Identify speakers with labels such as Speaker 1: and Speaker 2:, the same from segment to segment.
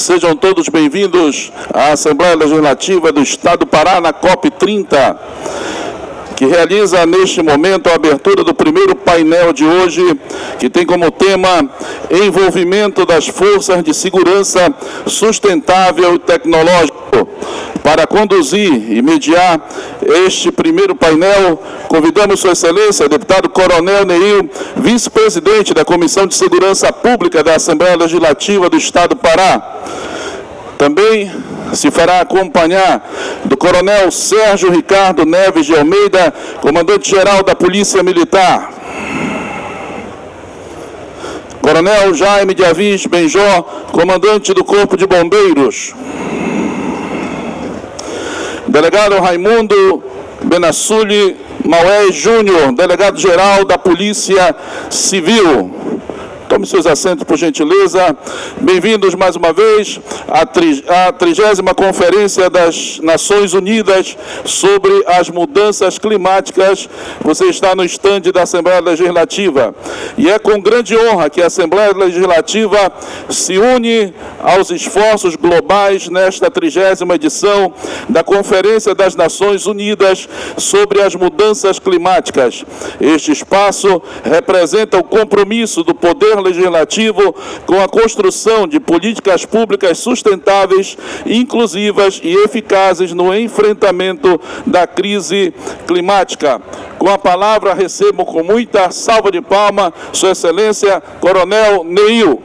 Speaker 1: Sejam todos bem-vindos à Assembleia Legislativa do Estado do Pará, na COP30, que realiza neste momento a abertura do primeiro painel de hoje, que tem como tema envolvimento das forças de segurança sustentável e tecnológico. Para conduzir e mediar este primeiro painel, convidamos Sua Excelência, deputado Coronel Neil, vice-presidente da Comissão de Segurança Pública da Assembleia Legislativa do Estado do Pará. Também se fará acompanhar do Coronel Sérgio Ricardo Neves de Almeida, comandante-geral da Polícia Militar. Coronel Jaime de Avis Benjó, comandante do Corpo de Bombeiros. Delegado Raimundo Benassuli Maué Júnior, delegado-geral da Polícia Civil. Tome seus assentos, por gentileza. Bem-vindos mais uma vez à 30ª Conferência das Nações Unidas sobre as Mudanças Climáticas. Você está no estande da Assembleia Legislativa. E é com grande honra que a Assembleia Legislativa se une aos esforços globais nesta 30ª edição da Conferência das Nações Unidas sobre as Mudanças Climáticas. Este espaço representa o compromisso do Poder Legislativo com a construção de políticas públicas sustentáveis, inclusivas e eficazes no enfrentamento da crise climática. Com a palavra, recebo com muita salva de palmas Sua Excelência, Coronel Neil.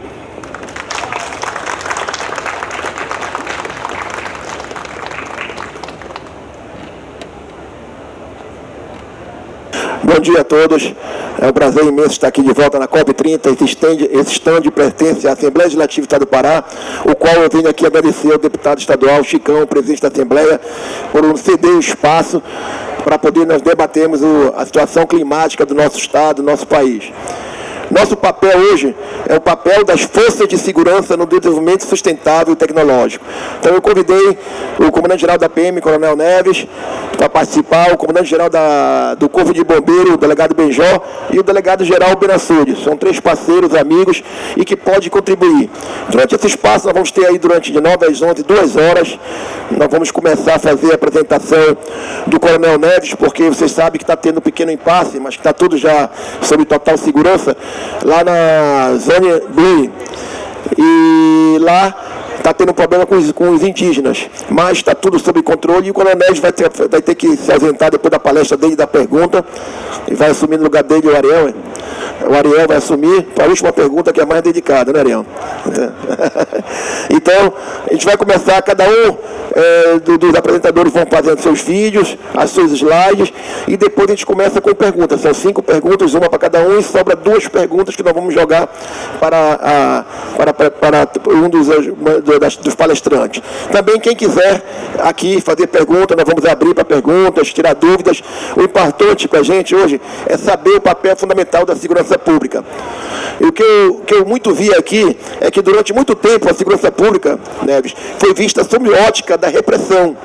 Speaker 2: Bom dia a todos. É um prazer imenso estar aqui de volta na COP30. Esse estande pertence à Assembleia Legislativa do Estado do Pará, o qual eu venho aqui agradecer ao deputado estadual Chicão, presidente da Assembleia, por nos ceder o espaço para poder nós debatermos a situação climática do nosso Estado, do nosso país. Nosso papel hoje é o papel das forças de segurança no desenvolvimento sustentável e tecnológico. Então eu convidei o comandante-geral da PM, Coronel Neves, para participar, o comandante-geral do Corpo de Bombeiro, o delegado Benjó, e o delegado-geral Benassuli. São 3 parceiros, amigos, e que podem contribuir. Durante esse espaço, nós vamos ter aí, durante de 9 às 11, 2 horas, nós vamos começar a fazer a apresentação do Coronel Neves, porque vocês sabem que está tendo um pequeno impasse, mas que está tudo já sob total segurança, lá na Zona Blue, e lá está tendo um problema com os indígenas, mas está tudo sob controle e o Coronel Neves vai ter que se ausentar depois da palestra dele, da pergunta, e vai assumir no lugar dele o Ariel. O Ariel vai assumir para a última pergunta, que é mais dedicada, né, Ariel? Então, a gente vai começar, cada um dos apresentadores vão fazendo seus vídeos, as suas slides, e depois a gente começa com perguntas. São 5 perguntas, uma para cada um, e sobra 2 perguntas que nós vamos jogar para um dos palestrantes. Também, quem quiser aqui fazer pergunta, nós vamos abrir para perguntas, tirar dúvidas. O importante para a gente hoje é saber o papel fundamental da segurança pública. E o que eu muito vi aqui é que durante muito tempo a segurança pública, Neves, foi vista sob ótica da repressão,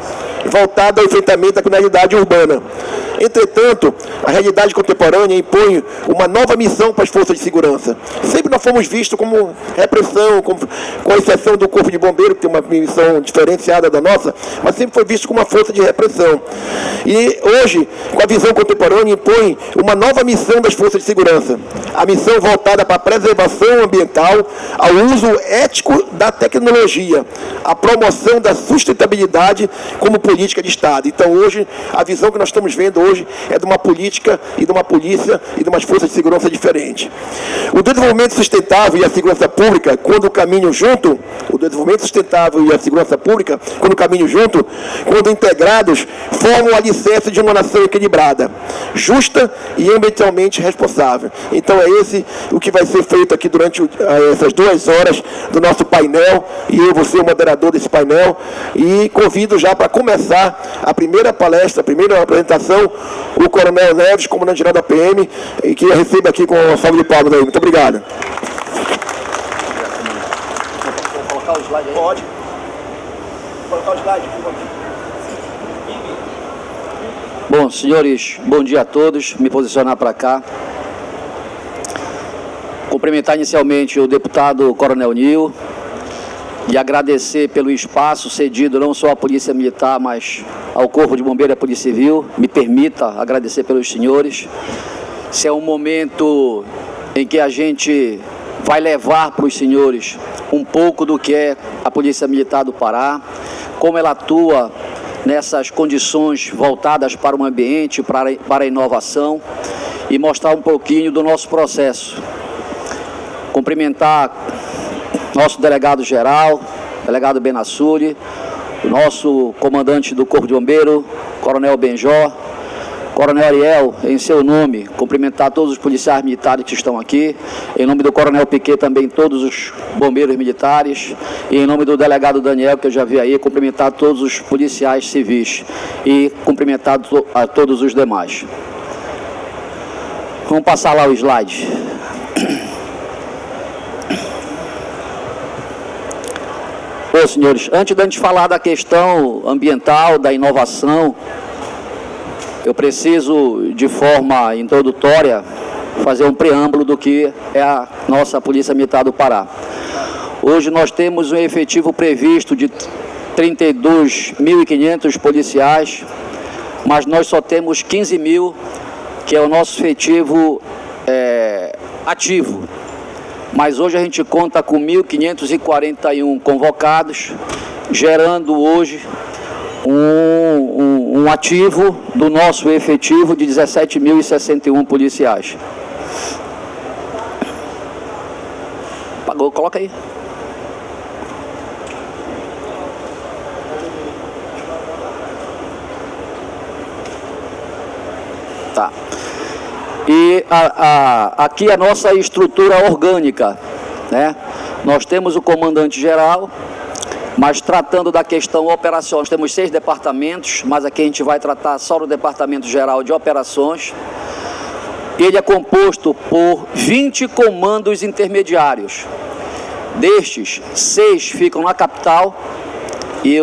Speaker 2: voltada ao enfrentamento da criminalidade urbana. Entretanto, a realidade contemporânea impõe uma nova missão para as forças de segurança. Sempre nós fomos vistos como repressão, com a exceção do Corpo de Bombeiro, que tem uma missão diferenciada da nossa, mas sempre foi visto como uma força de repressão. E hoje, com a visão contemporânea, impõe uma nova missão das forças de segurança. A missão voltada para a preservação ambiental, ao uso ético da tecnologia, a promoção da sustentabilidade como política de Estado. Então, hoje, a visão que nós estamos vendo hoje é de uma política e de uma polícia e de umas forças de segurança diferentes. O desenvolvimento sustentável e a segurança pública, quando caminham junto, o desenvolvimento sustentável e a segurança pública, quando caminham junto, quando integrados, formam o alicerce de uma nação equilibrada, justa e ambientalmente responsável. Então é esse o que vai ser feito aqui durante essas 2 horas do nosso painel, e eu vou ser o moderador desse painel, e convido já para começar a primeira palestra, a primeira apresentação, o Coronel Neves, comandante-geral da PM, e que eu recebo aqui com uma salva de palmas aí. Muito obrigado. Vou colocar o slide aí? Pode. Vou colocar o slide, por favor.
Speaker 3: Bom, senhores, bom dia a todos. Me posicionar para cá. Cumprimentar inicialmente o deputado Coronel Neil, de agradecer pelo espaço cedido não só à Polícia Militar, mas ao Corpo de Bombeiros e à Polícia Civil. Me permita agradecer pelos senhores. Esse é um momento em que a gente vai levar para os senhores um pouco do que é a Polícia Militar do Pará, como ela atua nessas condições voltadas para o ambiente, para a inovação, e mostrar um pouquinho do nosso processo. Cumprimentar nosso delegado-geral, delegado Benassuli, o nosso comandante do Corpo de Bombeiro, Coronel Benjó, Coronel Ariel, em seu nome, cumprimentar todos os policiais militares que estão aqui, em nome do Coronel Piquet também todos os bombeiros militares, e em nome do delegado Daniel, que eu já vi aí, cumprimentar todos os policiais civis e cumprimentar a todos os demais. Vamos passar lá o slide. Bom, senhores, antes de a gente falar da questão ambiental, da inovação, eu preciso, de forma introdutória, fazer um preâmbulo do que é a nossa Polícia Militar do Pará. Hoje nós temos um efetivo previsto de 32.500 policiais, mas nós só temos 15.000, que é o nosso efetivo ativo. Mas hoje a gente conta com 1.541 convocados, gerando hoje um ativo do nosso efetivo de 17.061 policiais. Pagou, coloca aí. Tá. E aqui a nossa estrutura orgânica, né? Nós temos o comandante-geral, mas tratando da questão operacional, nós temos 6 departamentos, mas aqui a gente vai tratar só do Departamento Geral de Operações. Ele é composto por 20 comandos intermediários. Destes, 6 ficam na capital e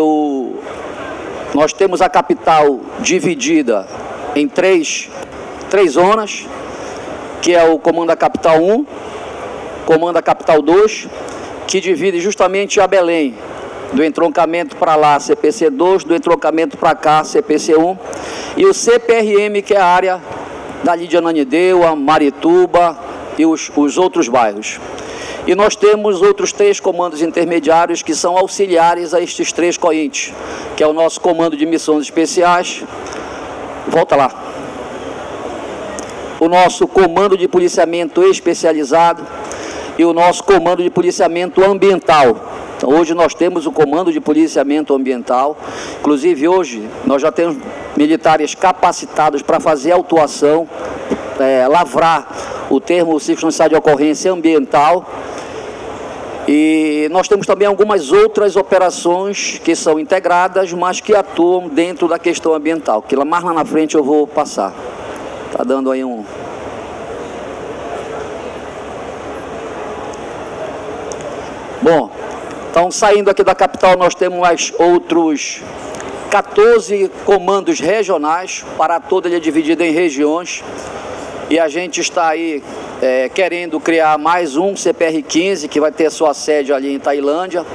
Speaker 3: nós temos a capital dividida em três zonas, que é o Comando da Capital 1, Comando da Capital 2, que divide justamente a Belém, do entroncamento para lá, CPC 2, do entroncamento para cá, CPC 1, e o CPRM, que é a área dali de Ananindeua, Marituba e os outros bairros. E nós temos outros 3 comandos intermediários que são auxiliares a estes 3 COINTs, que é o nosso Comando de Missões Especiais, volta lá, o nosso Comando de Policiamento Especializado e o nosso Comando de Policiamento Ambiental. Então, hoje nós temos o Comando de Policiamento Ambiental, inclusive hoje nós já temos militares capacitados para fazer autuação, lavrar o termo circunstancial de ocorrência ambiental. E nós temos também algumas outras operações que são integradas, mas que atuam dentro da questão ambiental, que mais lá na frente eu vou passar. Está dando aí um... Bom, então saindo aqui da capital nós temos mais outros 14 comandos regionais. O Pará todo ele é dividido em regiões. E a gente está aí querendo criar mais um CPR-15, que vai ter sua sede ali em Tailândia,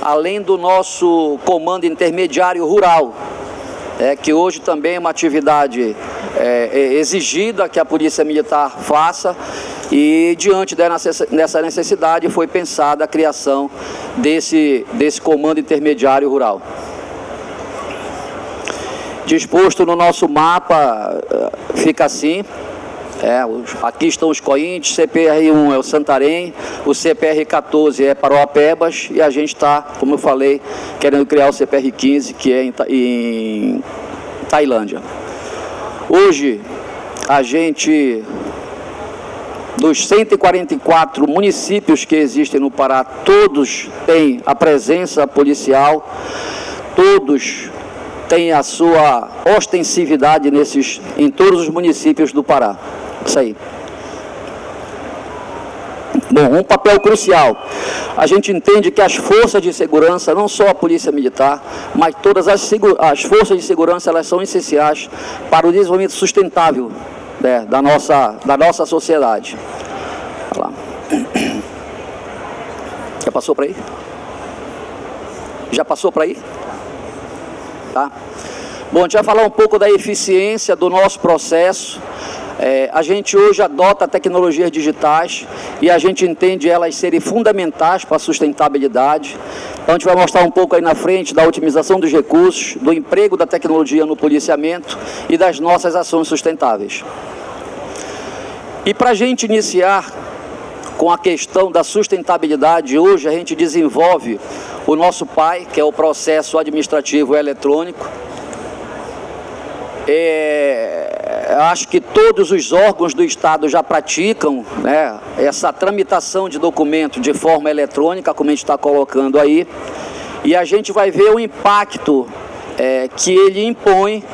Speaker 3: além do nosso Comando Intermediário Rural, que hoje também é uma atividade exigida que a Polícia Militar faça, e diante dessa necessidade foi pensada a criação desse Comando Intermediário Rural. Disposto no nosso mapa, fica assim, aqui estão os COINTs, CPR-1 é o Santarém, o CPR-14 é Paroapebas, e a gente está, como eu falei, querendo criar o CPR-15, que é em Tailândia. Hoje, a gente, dos 144 municípios que existem no Pará, todos têm a presença policial, todos têm a sua ostensividade em todos os municípios do Pará. Isso aí. Bom, um papel crucial. A gente entende que as forças de segurança, não só a Polícia Militar, mas todas as forças de segurança, elas são essenciais para o desenvolvimento sustentável da nossa sociedade. Olha lá. Já passou para aí? Já passou para aí? Tá? Bom, a gente vai falar um pouco da eficiência do nosso processo. A gente hoje adota tecnologias digitais e a gente entende elas serem fundamentais para a sustentabilidade. Então a gente vai mostrar um pouco aí na frente da otimização dos recursos, do emprego da tecnologia no policiamento e das nossas ações sustentáveis. E para a gente iniciar com a questão da sustentabilidade, hoje a gente desenvolve o nosso PAI, que é o processo administrativo eletrônico. Acho que todos os órgãos do Estado já praticam, né, essa tramitação de documento de forma eletrônica, como a gente está colocando aí, e a gente vai ver o impacto que ele impõe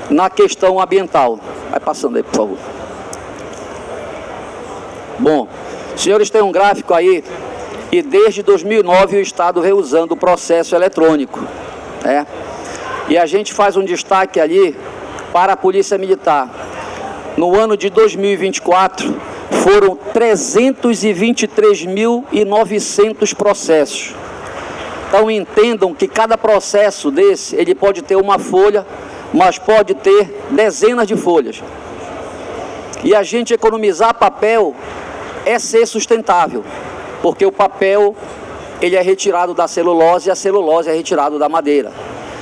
Speaker 3: na questão ambiental. Vai passando aí, por favor. Bom, os senhores têm um gráfico aí, e desde 2009 o Estado vem usando o processo eletrônico, né? E a gente faz um destaque ali para a Polícia Militar. No ano de 2024, foram 323.900 processos. Então entendam que cada processo desse, ele pode ter uma folha, mas pode ter dezenas de folhas. E a gente economizar papel é ser sustentável, porque o papel, ele é retirado da celulose e a celulose é retirada da madeira.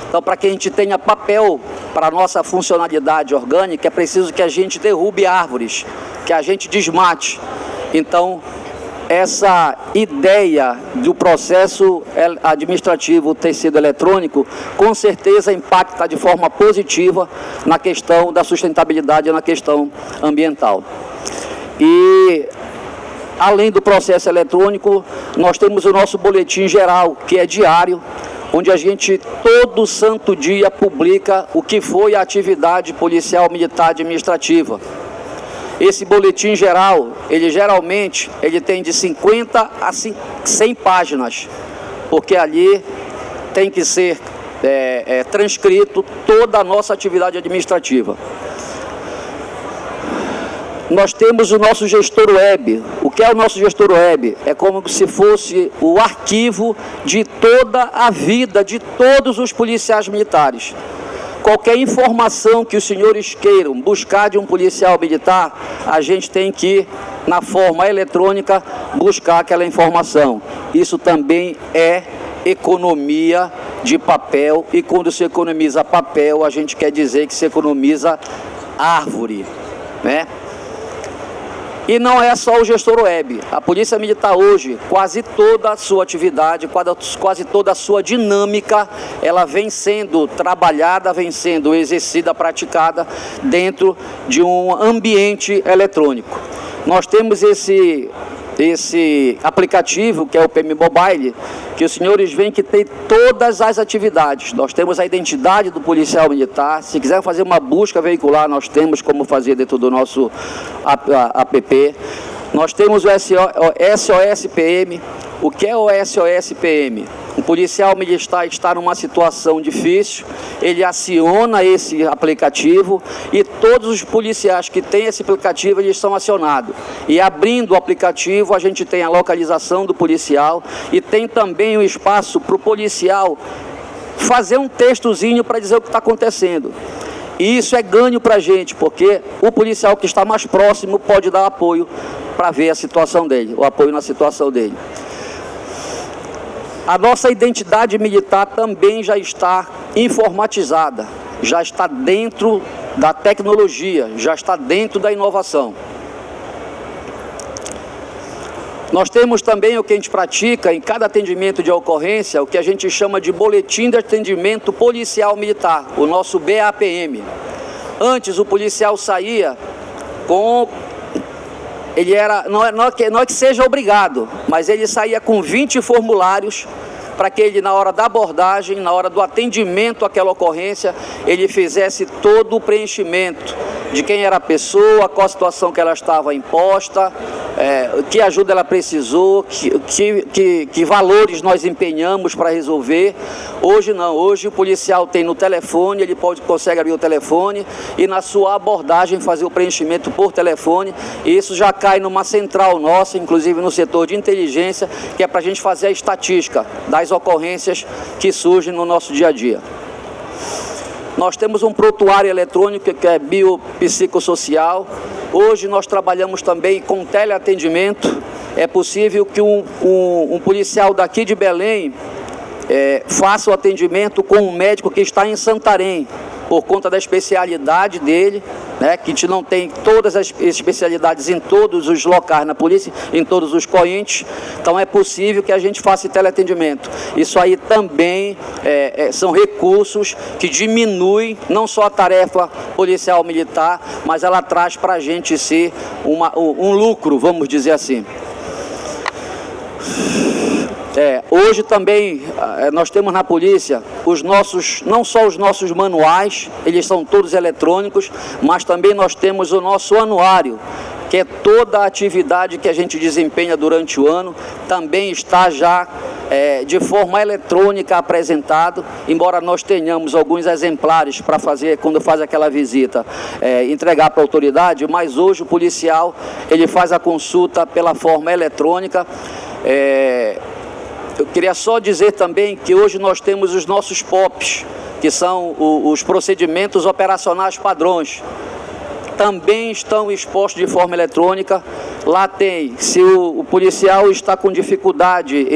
Speaker 3: Então, para que a gente tenha papel para a nossa funcionalidade orgânica, é preciso que a gente derrube árvores, que a gente desmate. Então, essa ideia do processo administrativo ter sido eletrônico, com certeza impacta de forma positiva na questão da sustentabilidade e na questão ambiental. E, além do processo eletrônico, nós temos o nosso boletim geral, que é diário, onde a gente todo santo dia publica o que foi a atividade policial militar administrativa. Esse boletim geral, ele geralmente tem de 50 a 100 páginas, porque ali tem que ser transcrito toda a nossa atividade administrativa. Nós temos o nosso gestor web. O que é o nosso gestor web? É como se fosse o arquivo de toda a vida de todos os policiais militares. Qualquer informação que os senhores queiram buscar de um policial militar, a gente tem que, na forma eletrônica, buscar aquela informação. Isso também é economia de papel, e quando se economiza papel, a gente quer dizer que se economiza árvore, né? E não é só o gestor web. A Polícia Militar hoje, quase toda a sua atividade, quase toda a sua dinâmica, ela vem sendo trabalhada, vem sendo exercida, praticada dentro de um ambiente eletrônico. Nós temos esse aplicativo, que é o PM Mobile, que os senhores veem que tem todas as atividades. Nós temos a identidade do policial militar. Se quiser fazer uma busca veicular, nós temos como fazer dentro do nosso app. Nós temos o SOS PM. O que é o SOS PM? Um policial militar está numa situação difícil, ele aciona esse aplicativo e todos os policiais que têm esse aplicativo, eles são acionados. E abrindo o aplicativo, a gente tem a localização do policial e tem também o espaço para o policial fazer um textozinho para dizer o que está acontecendo. E isso é ganho para a gente, porque o policial que está mais próximo pode dar apoio para ver a situação dele, o apoio na situação dele. A nossa identidade militar também já está informatizada, já está dentro da tecnologia, já está dentro da inovação. Nós temos também o que a gente pratica em cada atendimento de ocorrência, o que a gente chama de Boletim de Atendimento Policial Militar, o nosso BAPM. Antes o policial saía com... não é que seja obrigado, mas ele saía com 20 formulários para que ele, na hora da abordagem, na hora do atendimento àquela ocorrência, ele fizesse todo o preenchimento de quem era a pessoa, qual a situação que ela estava imposta, que ajuda ela precisou, que valores nós empenhamos para resolver. Hoje não, hoje o policial tem no telefone, ele consegue abrir o telefone e na sua abordagem fazer o preenchimento por telefone, e isso já cai numa central nossa, inclusive no setor de inteligência, que é para a gente fazer a estatística das ocorrências que surgem no nosso dia a dia. Nós temos um prontuário eletrônico que é biopsicossocial. Hoje nós trabalhamos também com teleatendimento. É possível que um policial daqui de Belém faça o atendimento com um médico que está em Santarém, por conta da especialidade dele, né, que a gente não tem todas as especialidades em todos os locais na polícia, em todos os COINTs, então é possível que a gente faça teleatendimento. Isso aí também são recursos que diminuem não só a tarefa policial militar, mas ela traz para a gente sim um lucro, vamos dizer assim. Hoje também nós temos na polícia não só os nossos manuais, eles são todos eletrônicos, mas também nós temos o nosso anuário, que é toda a atividade que a gente desempenha durante o ano, também está já de forma eletrônica apresentado, embora nós tenhamos alguns exemplares para fazer, quando faz aquela visita, entregar para a autoridade, mas hoje o policial ele faz a consulta pela forma eletrônica. Eu queria só dizer também que hoje nós temos os nossos POPs, que são os procedimentos operacionais padrões. Também estão expostos de forma eletrônica. Lá tem, se o policial está com dificuldade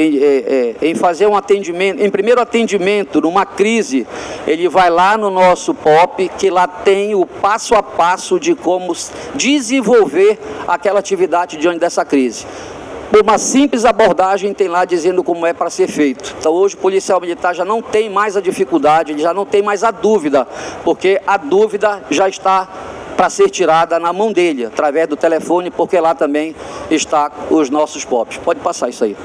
Speaker 3: em fazer um atendimento, em primeiro atendimento, numa crise, ele vai lá no nosso POP, que lá tem o passo a passo de como desenvolver aquela atividade diante dessa crise. Por uma simples abordagem tem lá dizendo como é para ser feito. Então hoje o policial militar já não tem mais a dificuldade, ele já não tem mais a dúvida, porque a dúvida já está para ser tirada na mão dele, através do telefone, porque lá também está os nossos POPs. Pode passar isso aí.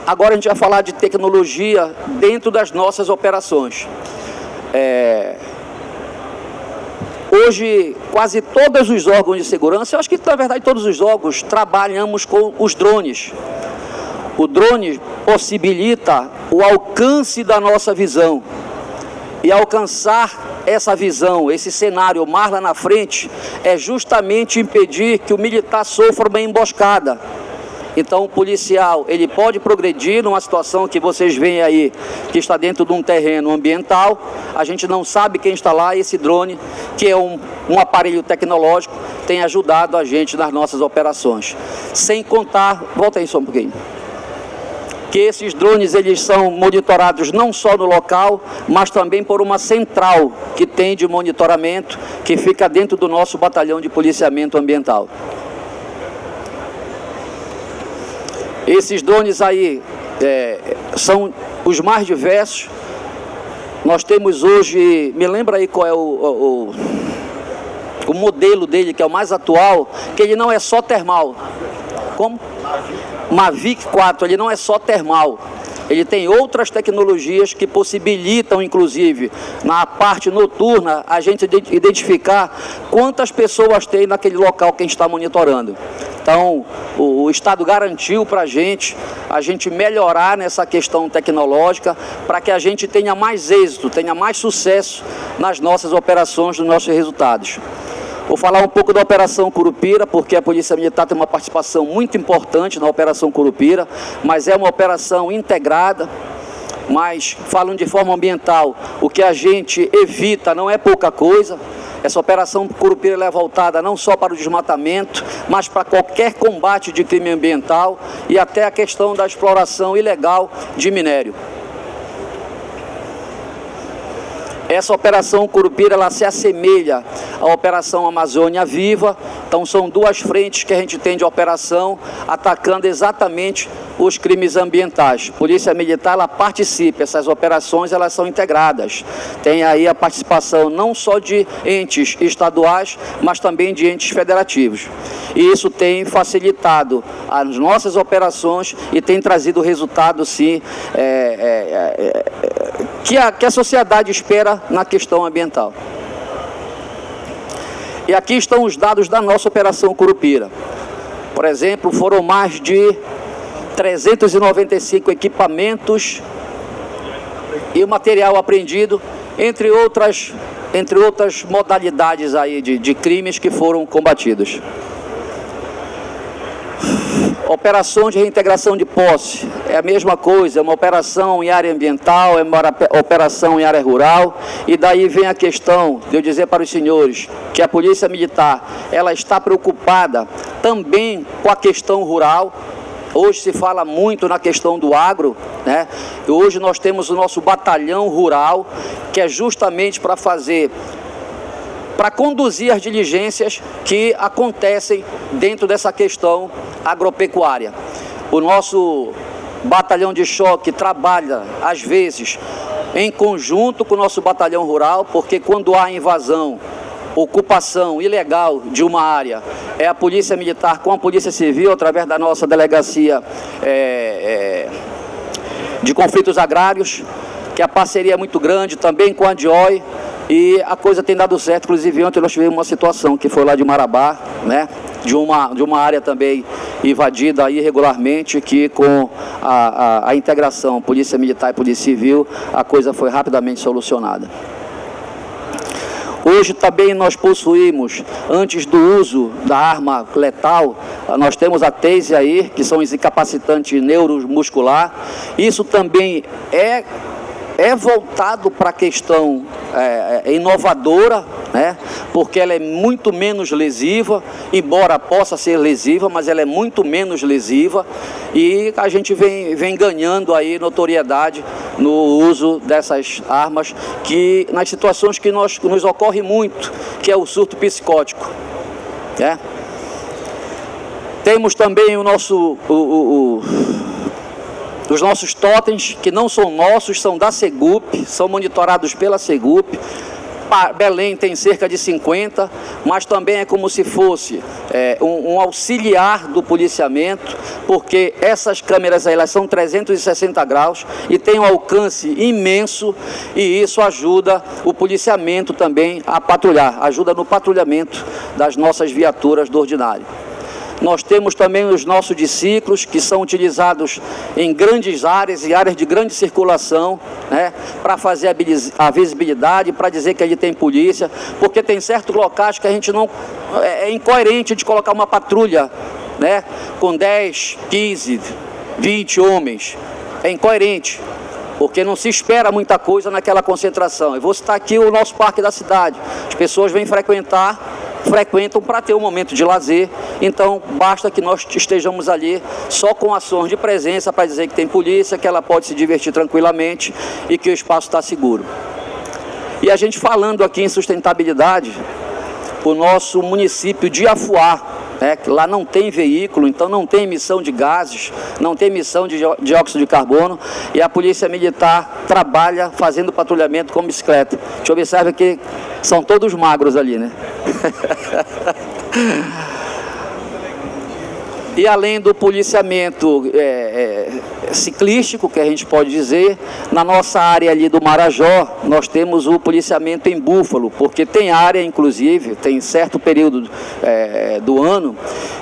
Speaker 3: Agora a gente vai falar de tecnologia dentro das nossas operações. Hoje, quase todos os órgãos de segurança, eu acho que, na verdade, todos os órgãos, trabalhamos com os drones. O drone possibilita o alcance da nossa visão. E alcançar essa visão, esse cenário mais lá na frente, é justamente impedir que o militar sofra uma emboscada. Então o policial, ele pode progredir numa situação que vocês veem aí, que está dentro de um terreno ambiental, a gente não sabe quem está lá, e esse drone, que é um aparelho tecnológico, tem ajudado a gente nas nossas operações. Sem contar, volta aí só um pouquinho, que esses drones eles são monitorados não só no local, mas também por uma central que tem de monitoramento, que fica dentro do nosso batalhão de policiamento ambiental. Esses drones aí são os mais diversos. Nós temos hoje, me lembra aí qual é o modelo dele, que é o mais atual, que ele não é só termal. Como? Mavic 4, ele não é só termal. Ele tem outras tecnologias que possibilitam, inclusive, na parte noturna, a gente identificar quantas pessoas tem naquele local que a gente está monitorando. Então, o Estado garantiu para a gente melhorar nessa questão tecnológica, para que a gente tenha mais êxito, tenha mais sucesso nas nossas operações, nos nossos resultados. Vou falar um pouco da Operação Curupira, porque a Polícia Militar tem uma participação muito importante na Operação Curupira, mas é uma operação integrada. Mas, falando de forma ambiental, o que a gente evita não é pouca coisa. Essa Operação Curupira é voltada não só para o desmatamento, mas para qualquer combate de crime ambiental e até a questão da exploração ilegal de minério. Essa Operação Curupira, ela se assemelha à Operação Amazônia Viva. Então são duas frentes que a gente tem de operação, atacando exatamente os crimes ambientais. Polícia Militar, ela participa, essas operações elas são integradas. Tem aí a participação não só de entes estaduais, mas também de entes federativos. E isso tem facilitado as nossas operações e tem trazido resultado, sim, que a sociedade espera na questão ambiental. E aqui estão os dados da nossa Operação Curupira. Por exemplo, foram mais de 395 equipamentos e o material apreendido, entre outras modalidades aí de crimes que foram combatidos. Operação de reintegração de posse, é a mesma coisa, é uma operação em área ambiental, é uma operação em área rural, e daí vem a questão de eu dizer para os senhores que a Polícia Militar, ela está preocupada também com a questão rural. Hoje se fala muito na questão do agro, né? E hoje nós temos o nosso batalhão rural, que é justamente para conduzir as diligências que acontecem dentro dessa questão agropecuária. O nosso batalhão de choque trabalha, às vezes, em conjunto com o nosso batalhão rural, porque quando há invasão, ocupação ilegal de uma área, é a Polícia Militar com a Polícia Civil, através da nossa delegacia de conflitos agrários, que a parceria é muito grande, também com a DIOI, e a coisa tem dado certo. Inclusive ontem nós tivemos uma situação que foi lá de Marabá, né, de uma área também invadida irregularmente, que com a integração Polícia Militar e Polícia Civil, a coisa foi rapidamente solucionada. Hoje também nós possuímos, antes do uso da arma letal, nós temos a TASER aí, que são os incapacitantes neuromuscular. Isso também é voltado para a questão inovadora, né? Porque ela é muito menos lesiva, embora possa ser lesiva, mas ela é muito menos lesiva, e a gente vem ganhando aí notoriedade no uso dessas armas, que nas situações que nos ocorre muito, que é o surto psicótico, né? Temos também os nossos totens, que não são nossos, são da Segup, são monitorados pela Segup. Belém tem cerca de 50, mas também é como se fosse um auxiliar do policiamento, porque essas câmeras aí, elas são 360 graus e têm um alcance imenso, e isso ajuda o policiamento também a patrulhar, ajuda no patrulhamento das nossas viaturas do ordinário. Nós temos também os nossos diciclos, que são utilizados em grandes áreas e áreas de grande circulação, né, para fazer a visibilidade, para dizer que ali tem polícia, porque tem certos locais que a gente não... É incoerente de colocar uma patrulha, né, com 10, 15, 20 homens. É incoerente, porque não se espera muita coisa naquela concentração. Eu vou citar aqui o nosso parque da cidade. As pessoas vêm frequentam para ter um momento de lazer, então basta que nós estejamos ali só com ações de presença para dizer que tem polícia, que ela pode se divertir tranquilamente e que o espaço está seguro. E a gente falando aqui em sustentabilidade, o nosso município de Afuá, né, que lá não tem veículo, então não tem emissão de gases, não tem emissão de dióxido de carbono, e a Polícia Militar trabalha fazendo patrulhamento com bicicleta. A gente observa que são todos magros ali, né? E além do policiamento ciclístico, que a gente pode dizer, na nossa área ali do Marajó, nós temos o policiamento em Búfalo, porque tem área, inclusive, tem certo período do ano,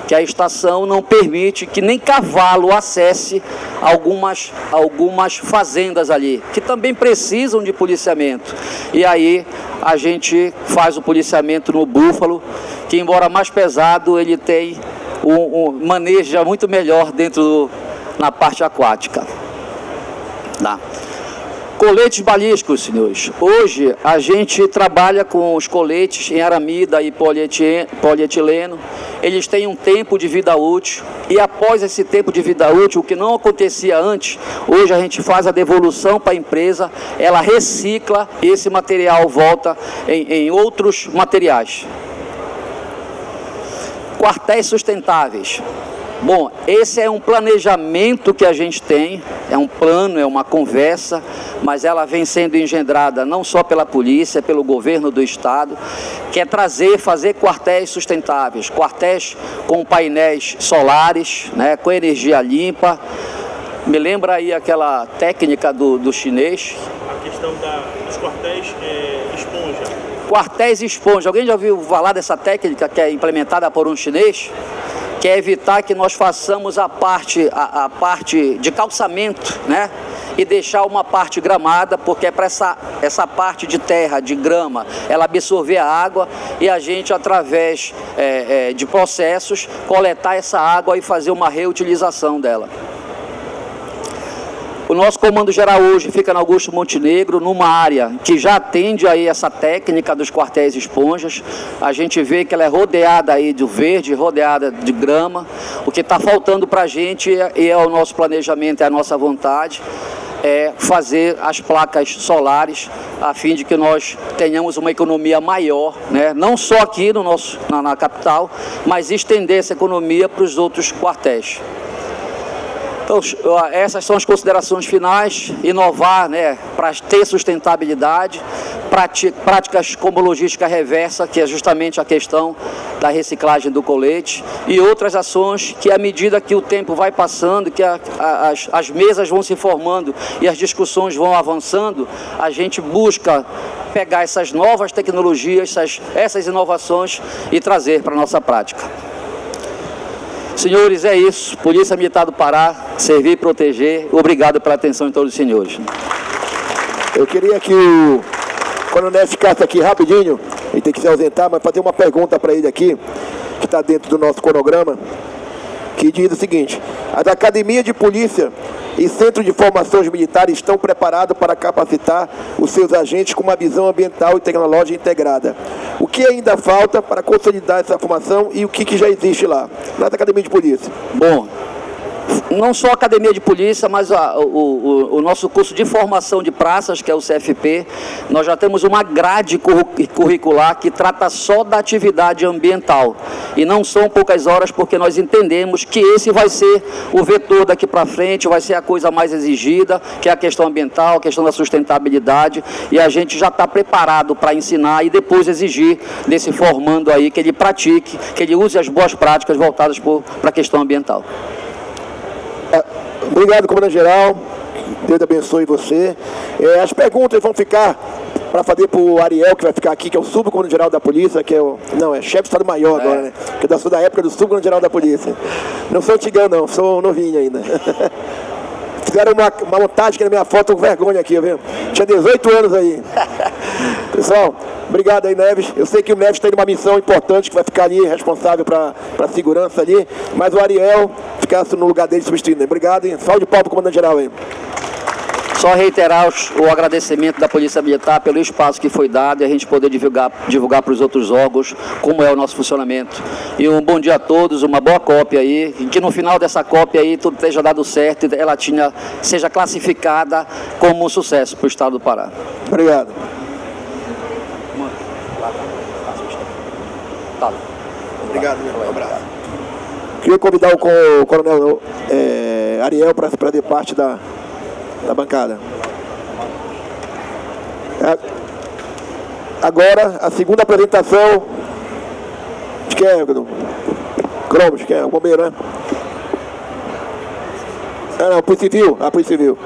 Speaker 3: que a estação não permite que nem cavalo acesse algumas fazendas ali, que também precisam de policiamento. E aí a gente faz o policiamento no Búfalo, que embora mais pesado, ele tem maneja muito melhor na parte aquática. Tá. Coletes balísticos, senhores. Hoje a gente trabalha com os coletes em aramida e polietileno. Eles têm um tempo de vida útil, e após esse tempo de vida útil, o que não acontecia antes, hoje a gente faz a devolução para a empresa, ela recicla e esse material volta em outros materiais. Quartéis sustentáveis. Bom, esse é um planejamento que a gente tem, é um plano, é uma conversa, mas ela vem sendo engendrada não só pela polícia, pelo governo do estado, que é fazer quartéis sustentáveis, quartéis com painéis solares, né, com energia limpa. Me lembra aí aquela técnica do chinês?
Speaker 4: A questão dos quartéis esponja.
Speaker 3: quartéis esponja. Alguém já ouviu falar dessa técnica que é implementada por um chinês? Que é evitar que nós façamos a parte de calçamento, né? E deixar uma parte gramada, porque é para essa parte de terra, de grama, ela absorver a água e a gente, através de processos, coletar essa água e fazer uma reutilização dela. O nosso comando geral hoje fica na Augusto Montenegro, numa área que já atende aí essa técnica dos quartéis esponjas. A gente vê que ela é rodeada aí de verde, rodeada de grama. O que está faltando para a gente, e é o nosso planejamento, é a nossa vontade, é fazer as placas solares, a fim de que nós tenhamos uma economia maior, né? Não só aqui na capital, mas estender essa economia para os outros quartéis. Então, essas são as considerações finais. Inovar, né, para ter sustentabilidade, práticas como logística reversa, que é justamente a questão da reciclagem do colete, e outras ações que, à medida que o tempo vai passando, que as mesas vão se formando e as discussões vão avançando, a gente busca pegar essas novas tecnologias, essas inovações e trazer para a nossa prática. Senhores, é isso. Polícia Militar do Pará, servir e proteger. Obrigado pela atenção de todos os senhores.
Speaker 2: Eu queria que o Coronel ficasse aqui rapidinho, ele tem que se ausentar, mas fazer uma pergunta para ele aqui, que está dentro do nosso cronograma, que diz o seguinte: as academias de polícia e centros de formações militares estão preparados para capacitar os seus agentes com uma visão ambiental e tecnológica integrada. O que ainda falta para consolidar essa formação e o que já existe lá, na academia de polícia?
Speaker 3: Bom, não só a academia de polícia, mas o nosso curso de formação de praças, que é o CFP, nós já temos uma grade curricular que trata só da atividade ambiental. E não são poucas horas, porque nós entendemos que esse vai ser o vetor daqui para frente, vai ser a coisa mais exigida, que é a questão ambiental, a questão da sustentabilidade, e a gente já está preparado para ensinar e depois exigir desse formando aí que ele pratique, que ele use as boas práticas voltadas para a questão ambiental.
Speaker 2: Obrigado, comandante-geral. Deus abençoe você. As perguntas vão ficar para fazer para o Ariel, que vai ficar aqui, que é o subcomandante-geral da polícia, que é o... Não, é chefe de Estado-Maior agora, né? Que eu sou da época do subcomandante-geral da polícia. Não sou antigão, não. Sou novinho ainda. Fizeram uma montagem aqui na minha foto com vergonha aqui, viu? Tinha 18 anos aí. Pessoal, obrigado aí, Neves. Eu sei que o Neves tem uma missão importante, que vai ficar ali responsável para a segurança ali, mas o Ariel ficasse no lugar dele substituindo. Obrigado, hein? Salve de pau pro comandante-geral aí.
Speaker 3: Só reiterar o agradecimento da Polícia Militar pelo espaço que foi dado e a gente poder divulgar para os outros órgãos como é o nosso funcionamento. E um bom dia a todos, uma boa cópia aí, e que no final dessa cópia aí tudo esteja dado certo e ela seja classificada como um sucesso para o Estado do Pará.
Speaker 2: Obrigado. Obrigado, meu abraço. Queria convidar o coronel Ariel para fazer parte da bancada. Agora, a segunda apresentação de quem é? Cromos, que é o bombeiro, né? Não, Polícia Civil. Polícia Civil.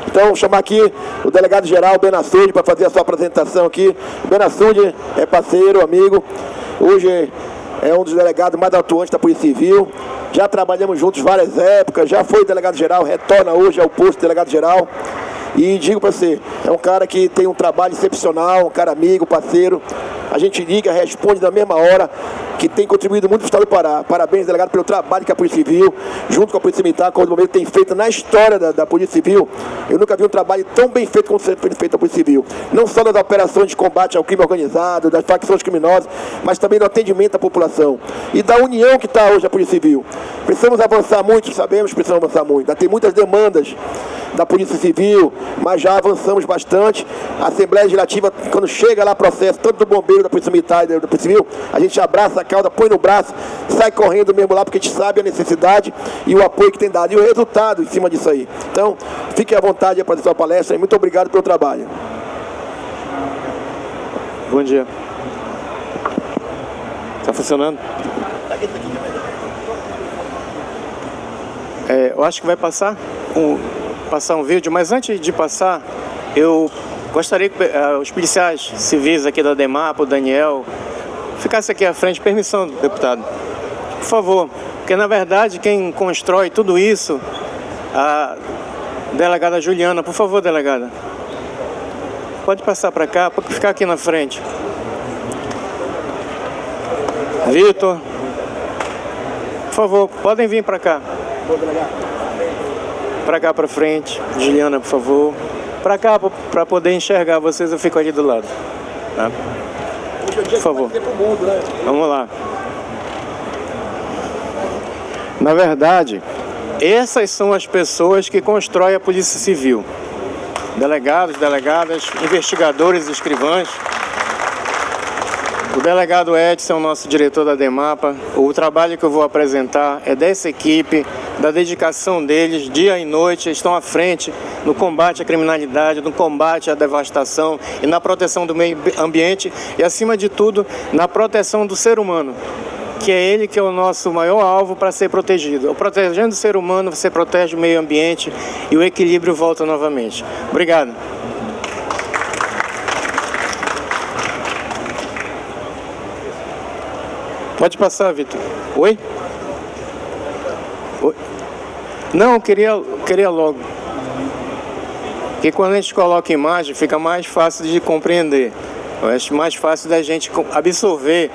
Speaker 2: Então, vou chamar aqui o delegado-geral Benassude para fazer a sua apresentação aqui. O Benassude é parceiro, amigo. Hoje é um dos delegados mais atuantes da Polícia Civil. Já trabalhamos juntos várias épocas, já foi delegado-geral, retorna hoje ao posto de delegado-geral. E digo para você, é um cara que tem um trabalho excepcional, um cara amigo, parceiro. A gente liga, responde na mesma hora, que tem contribuído muito para o Estado do Pará. Parabéns, delegado, pelo trabalho que a Polícia Civil, junto com a Polícia Militar, com o momento tem feito na história da Polícia Civil. Eu nunca vi um trabalho tão bem feito como foi feito a Polícia Civil. Não só nas operações de combate ao crime organizado, das facções criminosas, mas também no atendimento à população. E da união que está hoje a Polícia Civil. Precisamos avançar muito, sabemos que precisamos avançar muito. Ainda tem muitas demandas da Polícia Civil, mas já avançamos bastante. A Assembleia Legislativa, quando chega lá processo, tanto do bombeiro, da Polícia Militar e da Polícia Civil, a gente abraça a cauda, põe no braço, sai correndo mesmo lá, porque a gente sabe a necessidade e o apoio que tem dado, e o resultado em cima disso aí. Então, fique à vontade para fazer sua palestra e muito obrigado pelo trabalho.
Speaker 4: Bom dia. Está funcionando? Eu acho que vai passar um vídeo, mas antes de passar, eu Gostaria que os policiais civis aqui da DEMAPA, o Daniel, ficasse aqui à frente. Permissão, deputado. Por favor, porque na verdade quem constrói tudo isso, a delegada Juliana. Por favor, delegada. Pode passar para cá, pode ficar aqui na frente. Vitor. Por favor, podem vir para cá. Para cá, para frente. Juliana, por favor. Para cá, para poder enxergar vocês, eu fico ali do lado. Tá? Por favor. Vamos lá. Na verdade, essas são as pessoas que constroem a Polícia Civil. Delegados, delegadas, investigadores, escrivãs. O delegado Edson, o nosso diretor da DEMAPA. O trabalho que eu vou apresentar é dessa equipe, da dedicação deles, dia e noite, estão à frente no combate à criminalidade, no combate à devastação e na proteção do meio ambiente e, acima de tudo, na proteção do ser humano, que é ele que é o nosso maior alvo para ser protegido. Protegendo o ser humano, você protege o meio ambiente e o equilíbrio volta novamente. Obrigado. Pode passar, Vitor. Oi? Oi? Não, eu queria logo. Porque quando a gente coloca imagem, fica mais fácil de compreender. Eu acho mais fácil da gente absorver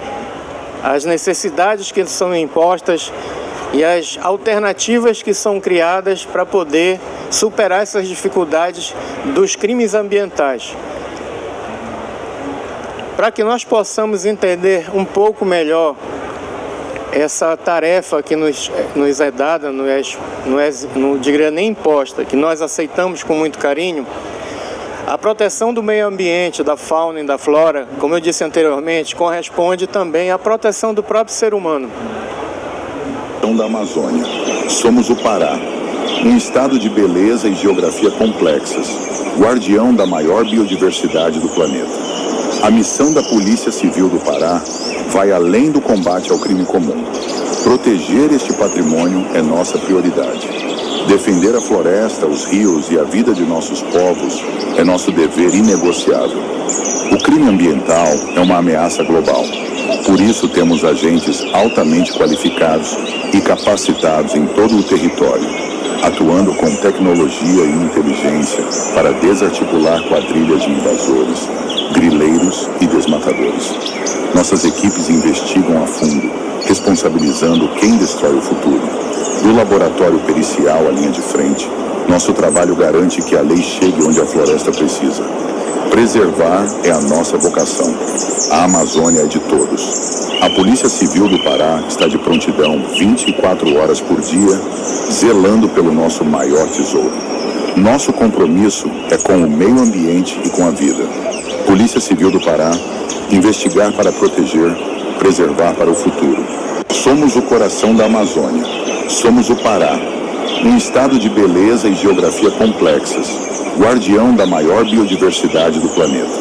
Speaker 4: as necessidades que são impostas e as alternativas que são criadas para poder superar essas dificuldades dos crimes ambientais. Para que nós possamos entender um pouco melhor essa tarefa que nos é dada, não diria nem imposta, que nós aceitamos com muito carinho, a proteção do meio ambiente, da fauna e da flora, como eu disse anteriormente, corresponde também à proteção do próprio ser humano.
Speaker 5: Da Amazônia. Somos o Pará, um estado de beleza e geografia complexas, guardião da maior biodiversidade do planeta. A missão da Polícia Civil do Pará vai além do combate ao crime comum. Proteger este patrimônio é nossa prioridade. Defender a floresta, os rios e a vida de nossos povos é nosso dever inegociável. O crime ambiental é uma ameaça global. Por isso temos agentes altamente qualificados e capacitados em todo o território, atuando com tecnologia e inteligência para desarticular quadrilhas de invasores, grileiros e desmatadores. Nossas equipes investigam a fundo, responsabilizando quem destrói o futuro. Do laboratório pericial à linha de frente, nosso trabalho garante que a lei chegue onde a floresta precisa. Preservar é a nossa vocação. A Amazônia é de todos. A Polícia Civil do Pará está de prontidão 24 horas por dia, zelando pelo nosso maior tesouro. Nosso compromisso é com o meio ambiente e com a vida. Polícia Civil do Pará, investigar para proteger, preservar para o futuro. Somos o coração da Amazônia. Somos o Pará, um estado de beleza e geografia complexas, guardião da maior biodiversidade do planeta.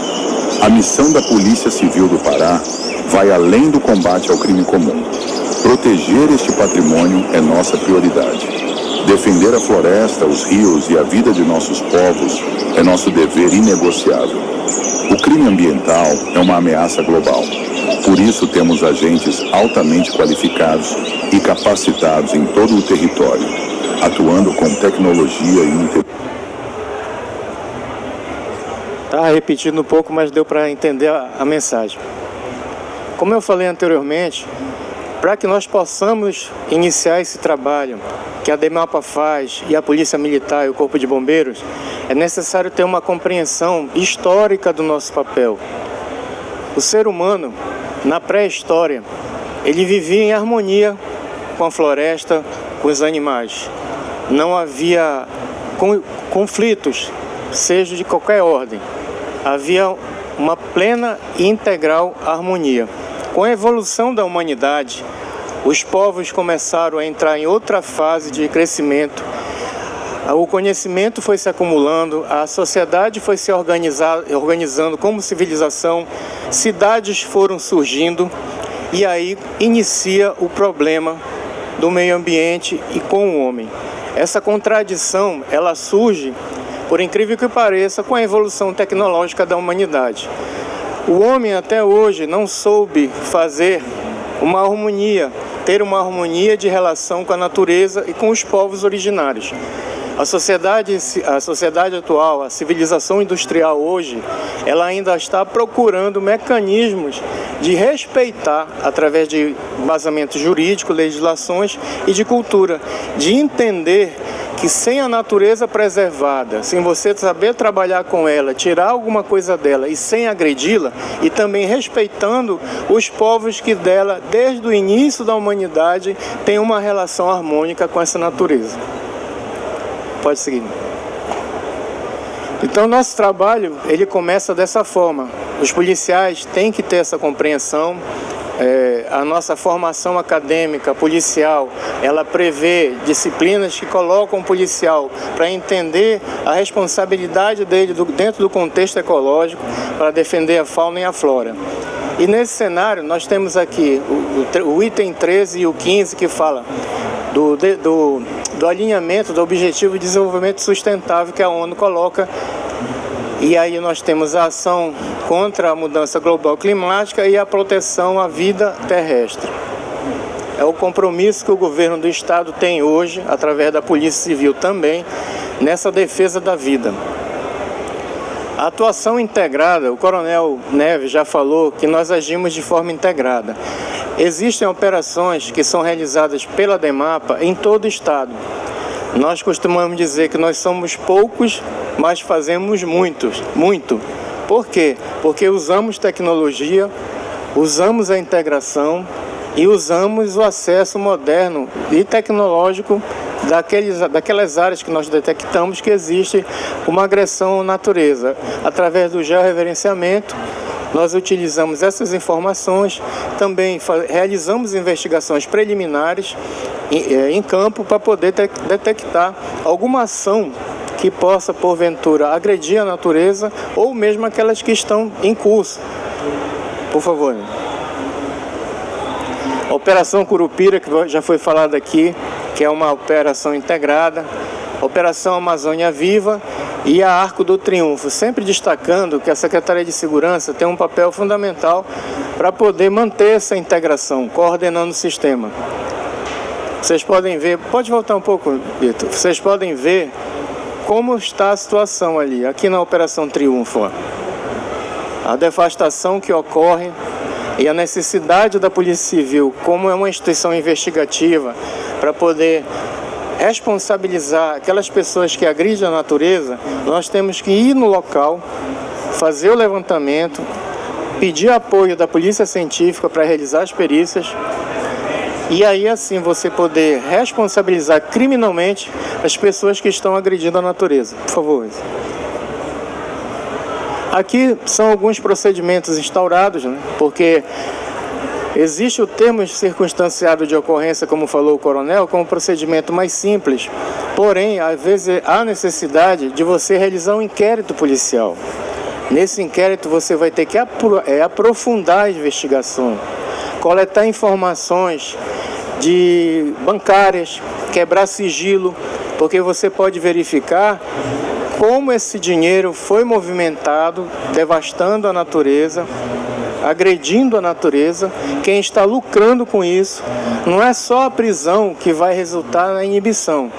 Speaker 5: A missão da Polícia Civil do Pará vai além do combate ao crime comum. Proteger este patrimônio é nossa prioridade. Defender a floresta, os rios e a vida de nossos povos é nosso dever inegociável. O crime ambiental é uma ameaça global. Por isso temos agentes altamente qualificados e capacitados em todo o território, atuando com tecnologia e inteligência.
Speaker 4: Tá repetindo um pouco, mas deu para entender a mensagem. Como eu falei anteriormente, para que nós possamos iniciar esse trabalho que a DEMAPA faz e a Polícia Militar e o Corpo de Bombeiros, é necessário ter uma compreensão histórica do nosso papel. O ser humano, na pré-história, ele vivia em harmonia com a floresta, com os animais. Não havia conflitos, seja de qualquer ordem. Havia uma plena e integral harmonia. Com a evolução da humanidade, os povos começaram a entrar em outra fase de crescimento. O conhecimento foi se acumulando, a sociedade foi se organizando como civilização, cidades foram surgindo e aí inicia o problema do meio ambiente e com o homem. Essa contradição, ela surge por incrível que pareça, com a evolução tecnológica da humanidade. O homem até hoje não soube fazer uma harmonia, ter uma harmonia de relação com a natureza e com os povos originários. A sociedade atual, a civilização industrial hoje, ela ainda está procurando mecanismos de respeitar, através de embasamento jurídico, legislações e de cultura, de entender que sem a natureza preservada, sem você saber trabalhar com ela, tirar alguma coisa dela e sem agredi-la, e também respeitando os povos que dela, desde o início da humanidade, têm uma relação harmônica com essa natureza. Pode seguir. Então, nosso trabalho, ele começa dessa forma. Os policiais têm que ter essa compreensão. A nossa formação acadêmica, policial, ela prevê disciplinas que colocam o policial para entender a responsabilidade dele dentro do contexto ecológico, para defender a fauna e a flora. E nesse cenário, nós temos aqui o item 13 e o 15, que fala do alinhamento do Objetivo de Desenvolvimento Sustentável que a ONU coloca. E aí nós temos a ação contra a mudança global climática e a proteção à vida terrestre. É o compromisso que o governo do Estado tem hoje, através da Polícia Civil também, nessa defesa da vida. A atuação integrada, o Coronel Neves já falou que nós agimos de forma integrada. Existem operações que são realizadas pela DEMAPA em todo o Estado. Nós costumamos dizer que nós somos poucos, mas fazemos muito. Por quê? Porque usamos tecnologia, usamos a integração e usamos o acesso moderno e tecnológico daquelas áreas que nós detectamos que existe uma agressão à natureza. Através do georreferenciamento, nós utilizamos essas informações, também realizamos investigações preliminares em campo para poder detectar alguma ação que possa, porventura, agredir a natureza ou mesmo aquelas que estão em curso. Por favor. A Operação Curupira, que já foi falada aqui, que é uma operação integrada, Operação Amazônia Viva e a Arco do Triunfo, sempre destacando que a Secretaria de Segurança tem um papel fundamental para poder manter essa integração, coordenando o sistema. Vocês podem ver, pode voltar um pouco, Vitor, vocês podem ver como está a situação ali, aqui na Operação Triunfo. Ó. A devastação que ocorre e a necessidade da Polícia Civil, como é uma instituição investigativa, para poder responsabilizar aquelas pessoas que agridem a natureza, nós temos que ir no local, fazer o levantamento, pedir apoio da Polícia Científica para realizar as perícias, e aí assim você poder responsabilizar criminalmente as pessoas que estão agredindo a natureza. Por favor. Aqui são alguns procedimentos instaurados, né? Porque existe o termo circunstanciado de ocorrência, como falou o coronel, como um procedimento mais simples. Porém, às vezes há necessidade de você realizar um inquérito policial. Nesse inquérito você vai ter que aprofundar a investigação, coletar informações de bancárias, quebrar sigilo, porque você pode verificar como esse dinheiro foi movimentado, devastando a natureza, agredindo a natureza. Quem está lucrando com isso não é só a prisão que vai resultar na inibição.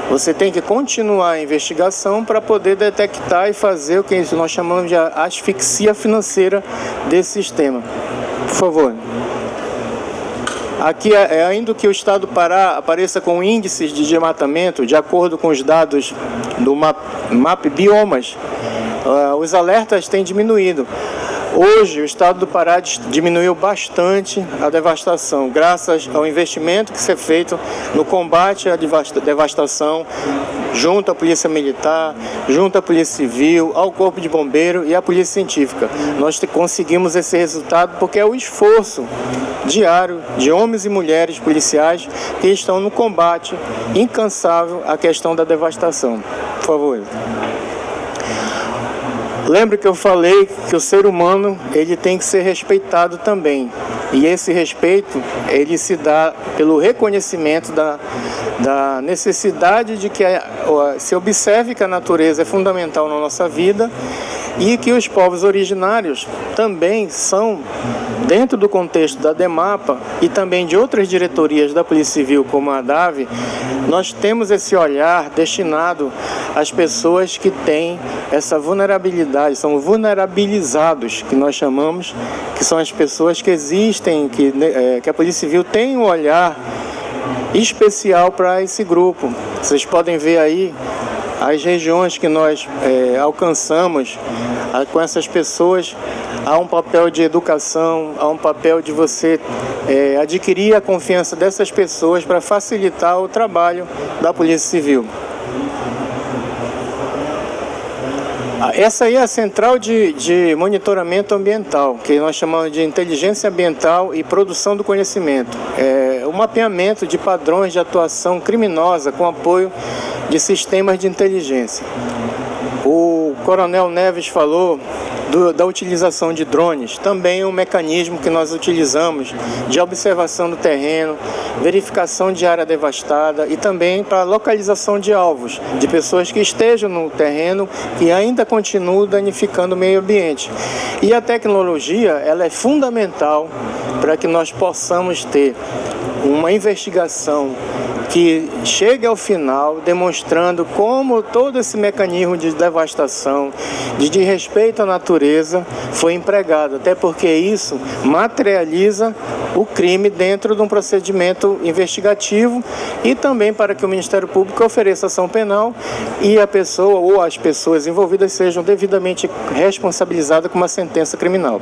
Speaker 4: Você tem que continuar a investigação para poder detectar e fazer o que nós chamamos de asfixia financeira desse sistema. Por favor. Aqui é ainda que o Estado do Pará apareça com índices de desmatamento, de acordo com os dados do MAP Biomas, os alertas têm diminuído. Hoje, o Estado do Pará diminuiu bastante a devastação, graças ao investimento que é feito no combate à devastação, junto à Polícia Militar, junto à Polícia Civil, ao Corpo de Bombeiro e à Polícia Científica. Nós conseguimos esse resultado porque é o esforço diário de homens e mulheres policiais que estão no combate incansável à questão da devastação. Por favor. Lembre que eu falei que o ser humano ele tem que ser respeitado também. E esse respeito, ele se dá pelo reconhecimento da necessidade de que se observe que a natureza é fundamental na nossa vida e que os povos originários também são, dentro do contexto da DEMAPA e também de outras diretorias da Polícia Civil, como a DAV, nós temos esse olhar destinado às pessoas que têm essa vulnerabilidade, são vulnerabilizados, que nós chamamos, que são as pessoas que existem, que a Polícia Civil tem um olhar especial para esse grupo. Vocês podem ver aí as regiões que nós alcançamos com essas pessoas. Há um papel de educação, há um papel de você adquirir a confiança dessas pessoas para facilitar o trabalho da Polícia Civil. Essa aí é a central de monitoramento ambiental, que nós chamamos de inteligência ambiental e produção do conhecimento. É um mapeamento de padrões de atuação criminosa com apoio de sistemas de inteligência. O Coronel Neves falou da utilização de drones, também é um mecanismo que nós utilizamos de observação do terreno, verificação de área devastada e também para localização de alvos, de pessoas que estejam no terreno e ainda continuam danificando o meio ambiente. E a tecnologia, ela é fundamental para que nós possamos ter uma investigação que chegue ao final demonstrando como todo esse mecanismo de devastação, de desrespeito à natureza foi empregado, até porque isso materializa o crime dentro de um procedimento investigativo e também para que o Ministério Público ofereça ação penal e a pessoa ou as pessoas envolvidas sejam devidamente responsabilizadas com uma sentença criminal.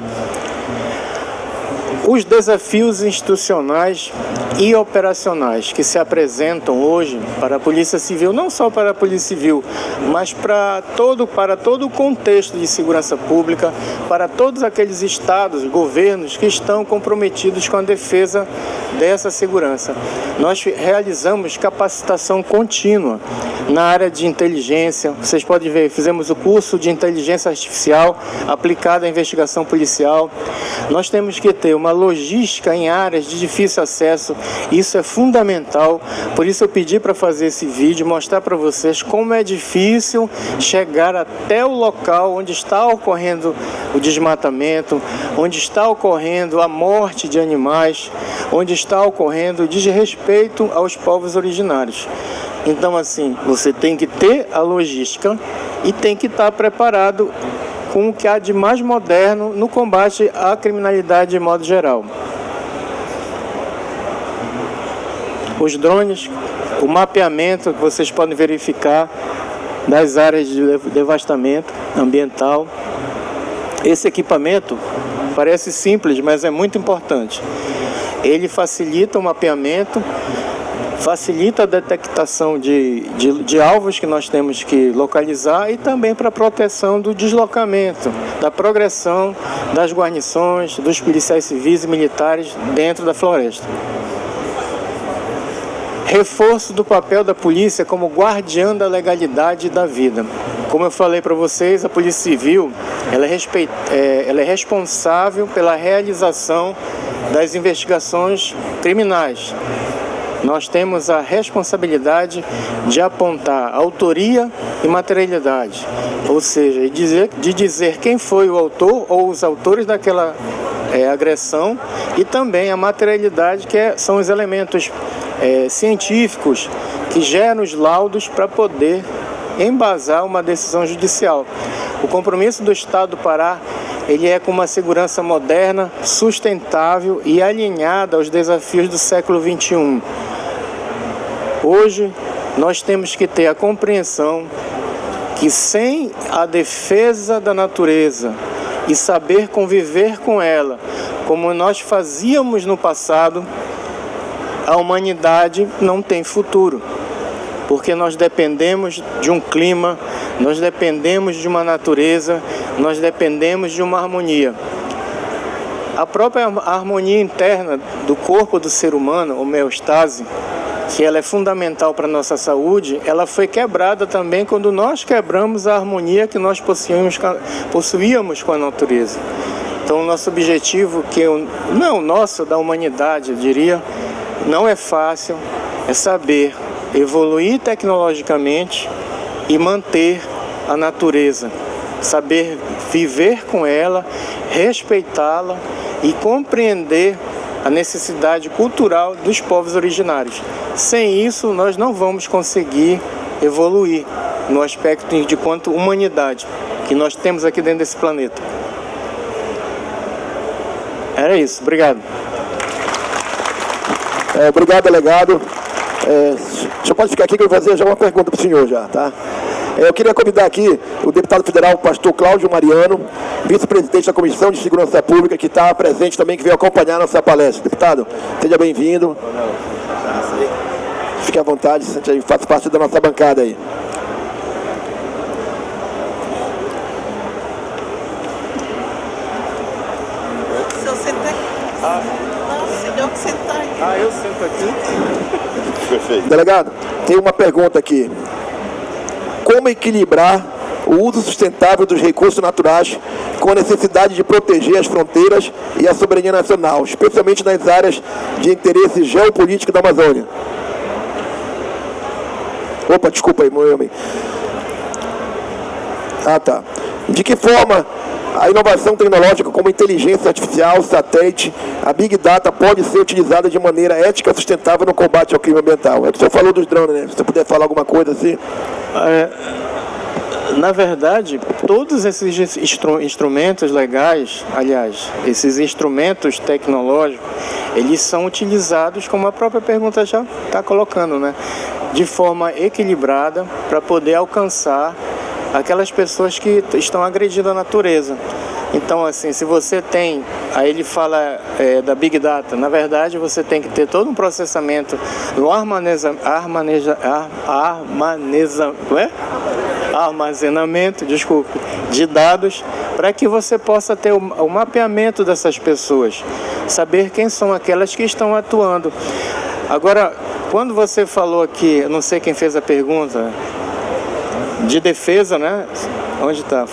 Speaker 4: Os desafios institucionais e operacionais que se apresentam hoje para a Polícia Civil, não só para a Polícia Civil, mas para todo o contexto de segurança pública, para todos aqueles estados, governos que estão comprometidos com a defesa dessa segurança. Nós realizamos capacitação contínua na área de inteligência. Vocês podem ver, fizemos o curso de inteligência artificial aplicada à investigação policial. Nós temos que ter uma logística em áreas de difícil acesso, isso é fundamental, por isso eu pedi para fazer esse vídeo, mostrar para vocês como é difícil chegar até o local onde está ocorrendo o desmatamento, onde está ocorrendo a morte de animais, onde está ocorrendo o desrespeito aos povos originários. Então, assim, você tem que ter a logística e tem que estar preparado com o que há de mais moderno no combate à criminalidade de modo geral. Os drones, o mapeamento que vocês podem verificar das áreas de devastamento ambiental. Esse equipamento parece simples, mas é muito importante. Ele facilita o mapeamento, facilita a detectação de alvos que nós temos que localizar e também para a proteção do deslocamento, da progressão das guarnições, dos policiais civis e militares dentro da floresta. Reforço do papel da polícia como guardiã da legalidade e da vida. Como eu falei para vocês, a Polícia Civil ela é responsável pela realização das investigações criminais. Nós temos a responsabilidade de apontar autoria e materialidade, ou seja, de dizer quem foi o autor ou os autores daquela agressão e também a materialidade, que são os elementos científicos que geram os laudos para poder embasar uma decisão judicial. O compromisso do Estado do Pará ele é com uma segurança moderna, sustentável e alinhada aos desafios do século XXI. Hoje, nós temos que ter a compreensão que sem a defesa da natureza e saber conviver com ela, como nós fazíamos no passado, a humanidade não tem futuro. Porque nós dependemos de um clima, nós dependemos de uma natureza, nós dependemos de uma harmonia. A própria harmonia interna do corpo do ser humano, homeostase, que ela é fundamental para a nossa saúde, ela foi quebrada também quando nós quebramos a harmonia que nós possuíamos com a natureza. Então, o nosso objetivo, não é o nosso, da humanidade, eu diria, não é fácil, é saber evoluir tecnologicamente e manter a natureza, saber viver com ela, respeitá-la e compreender a necessidade cultural dos povos originários. Sem isso, nós não vamos conseguir evoluir no aspecto de quanto humanidade que nós temos aqui dentro desse planeta. Era isso. Obrigado.
Speaker 2: Obrigado, delegado. O senhor pode ficar aqui que eu vou fazer já uma pergunta para o senhor já, tá? Eu queria convidar aqui o deputado federal, pastor Cláudio Mariano, vice-presidente da Comissão de Segurança Pública, que está presente também, que veio acompanhar a nossa palestra. Deputado, seja bem-vindo. Fique à vontade, faça parte da nossa bancada aí.
Speaker 6: O senhor senta aqui. Não, o senhor que senta aqui.
Speaker 4: Eu sento aqui.
Speaker 5: Perfeito.
Speaker 2: Delegado, tem uma pergunta aqui. Como equilibrar o uso sustentável dos recursos naturais com a necessidade de proteger as fronteiras e a soberania nacional, especialmente nas áreas de interesse geopolítico da Amazônia? Opa, desculpa aí, meu amigo. Tá. De que forma a inovação tecnológica como inteligência artificial, satélite, a Big Data pode ser utilizada de maneira ética e sustentável no combate ao crime ambiental? O senhor falou dos drones, né? Se você puder falar alguma coisa assim.
Speaker 4: Na verdade, todos esses instrumentos legais, aliás, esses instrumentos tecnológicos, eles são utilizados, como a própria pergunta já está colocando, né? De forma equilibrada para poder alcançar aquelas pessoas que estão agredindo a natureza. Então, assim, se você tem, aí ele fala da Big Data, na verdade você tem que ter todo um processamento no armazenamento, de dados, para que você possa ter o mapeamento dessas pessoas, saber quem são aquelas que estão atuando. Agora, quando você falou aqui, eu não sei quem fez a pergunta, de defesa, né? Onde está?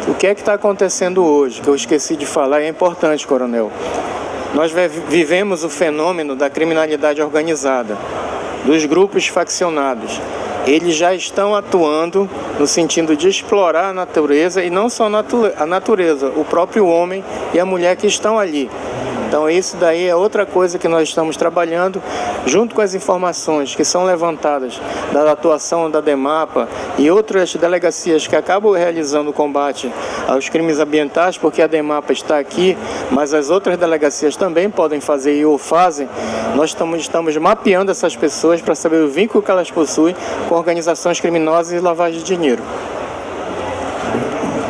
Speaker 4: O que é que está acontecendo hoje, que eu esqueci de falar, é importante, coronel. Nós vivemos o fenômeno da criminalidade organizada, dos grupos faccionados. Eles já estão atuando no sentido de explorar a natureza, e não só a natureza, o próprio homem e a mulher que estão ali. Então isso daí é outra coisa que nós estamos trabalhando, junto com as informações que são levantadas da atuação da DEMAPA e outras delegacias que acabam realizando o combate aos crimes ambientais, porque a DEMAPA está aqui, mas as outras delegacias também podem fazer e o fazem. Nós estamos mapeando essas pessoas para saber o vínculo que elas possuem com organizações criminosas e lavagem de dinheiro.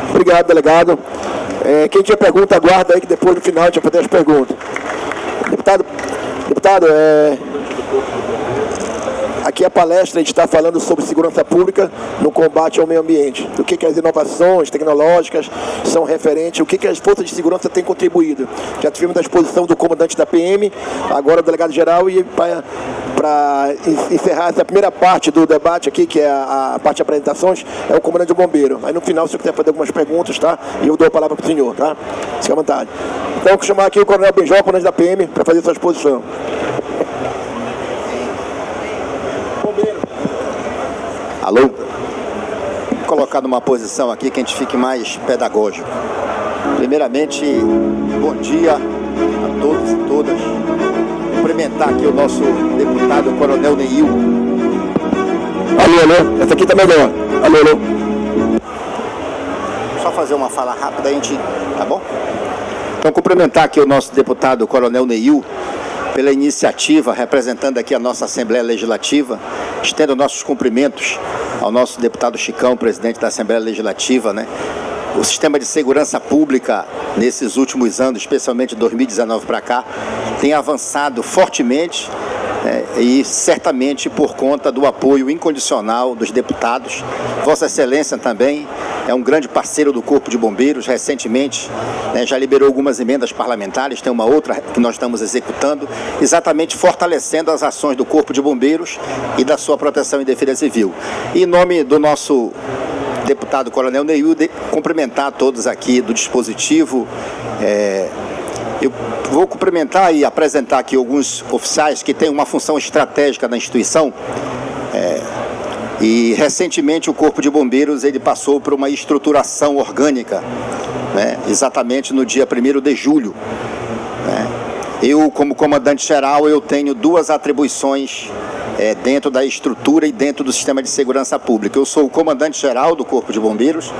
Speaker 2: Obrigado, delegado. Quem tinha pergunta, aguarda aí que depois no final a gente vai fazer as perguntas. Deputado, aqui a palestra a gente está falando sobre segurança pública no combate ao meio ambiente. Do que as inovações tecnológicas são referentes, o que as forças de segurança têm contribuído. Já tivemos a exposição do comandante da PM, agora o delegado-geral, e para encerrar essa primeira parte do debate aqui, que é a parte de apresentações, é o comandante do bombeiro. Aí no final, se você quiser fazer algumas perguntas, tá? E eu dou a palavra para o senhor, tá? Fique à vontade. Então, eu vou chamar aqui o coronel Benjó, comandante da PM, para fazer sua exposição.
Speaker 7: Alô? Vou colocar numa posição aqui que a gente fique mais pedagógico. Primeiramente, bom dia a todos e todas. Cumprimentar aqui o nosso deputado Coronel Neil.
Speaker 2: Alô, essa aqui tá melhor. Alô.
Speaker 7: Só fazer uma fala rápida, a gente, tá bom? Então, cumprimentar aqui o nosso deputado Coronel Neil pela iniciativa, representando aqui a nossa Assembleia Legislativa, estendo nossos cumprimentos ao nosso deputado Chicão, presidente da Assembleia Legislativa, né? O sistema de segurança pública, nesses últimos anos, especialmente de 2019 para cá, tem avançado fortemente, e certamente por conta do apoio incondicional dos deputados. Vossa Excelência também é um grande parceiro do Corpo de Bombeiros. Recentemente, né, já liberou algumas emendas parlamentares, tem uma outra que nós estamos executando, exatamente fortalecendo as ações do Corpo de Bombeiros e da sua proteção e defesa civil. E em nome do nosso deputado Coronel Neil, cumprimentar a todos aqui do dispositivo. Eu vou cumprimentar e apresentar aqui alguns oficiais que têm uma função estratégica na instituição. E recentemente o Corpo de Bombeiros ele passou por uma estruturação orgânica, né, exatamente no dia 1º de julho. Né. Eu, como comandante-geral, eu tenho duas atribuições dentro da estrutura e dentro do sistema de segurança pública. Eu sou o comandante-geral do Corpo de Bombeiros,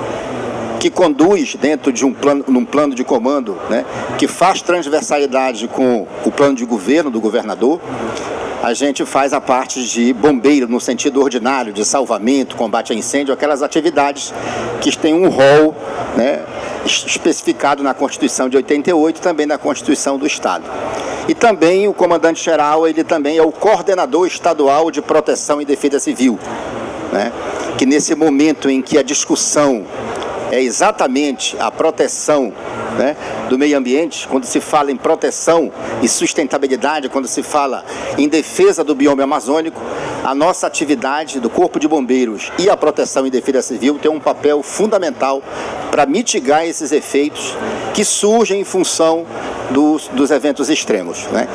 Speaker 7: que conduz dentro de num plano de comando, né, que faz transversalidade com o plano de governo do governador. A gente faz a parte de bombeiro no sentido ordinário, de salvamento, combate a incêndio, aquelas atividades que têm um rol, né, especificado na Constituição de 88 e também na Constituição do Estado. E também o comandante-geral, ele também é o coordenador estadual de proteção e defesa civil, né, que nesse momento em que a discussão é exatamente a proteção, né, do meio ambiente, quando se fala em proteção e sustentabilidade, quando se fala em defesa do bioma amazônico, a nossa atividade do Corpo de Bombeiros e a proteção e defesa civil tem um papel fundamental para mitigar esses efeitos que surgem em função dos eventos extremos, né?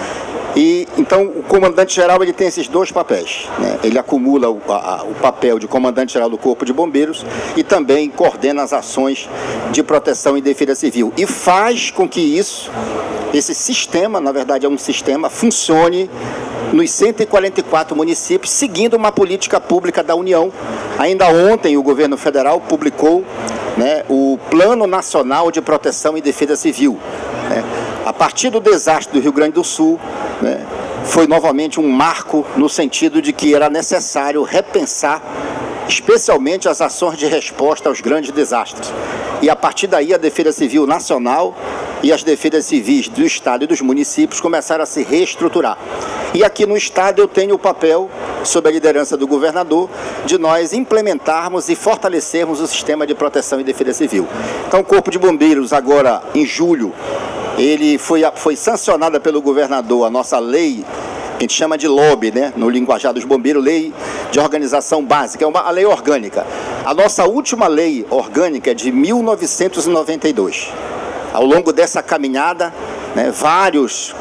Speaker 7: E, então, o comandante-geral ele tem esses dois papéis, né? Ele acumula o papel de comandante-geral do Corpo de Bombeiros e também coordena as ações de proteção e defesa civil. E faz com que esse sistema, na verdade é um sistema, funcione nos 144 municípios, seguindo uma política pública da União. Ainda ontem o governo federal publicou, né, o Plano Nacional de Proteção e Defesa Civil, né? A partir do desastre do Rio Grande do Sul, né, foi novamente um marco no sentido de que era necessário repensar especialmente as ações de resposta aos grandes desastres. E a partir daí a Defesa Civil Nacional e as defesas civis do Estado e dos municípios começaram a se reestruturar. E aqui no Estado eu tenho o papel, sob a liderança do governador, de nós implementarmos e fortalecermos o sistema de proteção e defesa civil. Então o Corpo de Bombeiros agora, em julho, ele foi sancionada pelo governador a nossa lei, que a gente chama de LOB, né? No linguajar dos bombeiros, Lei de Organização Básica, é a lei orgânica. A nossa última lei orgânica é de 1992. Ao longo dessa caminhada, né, vários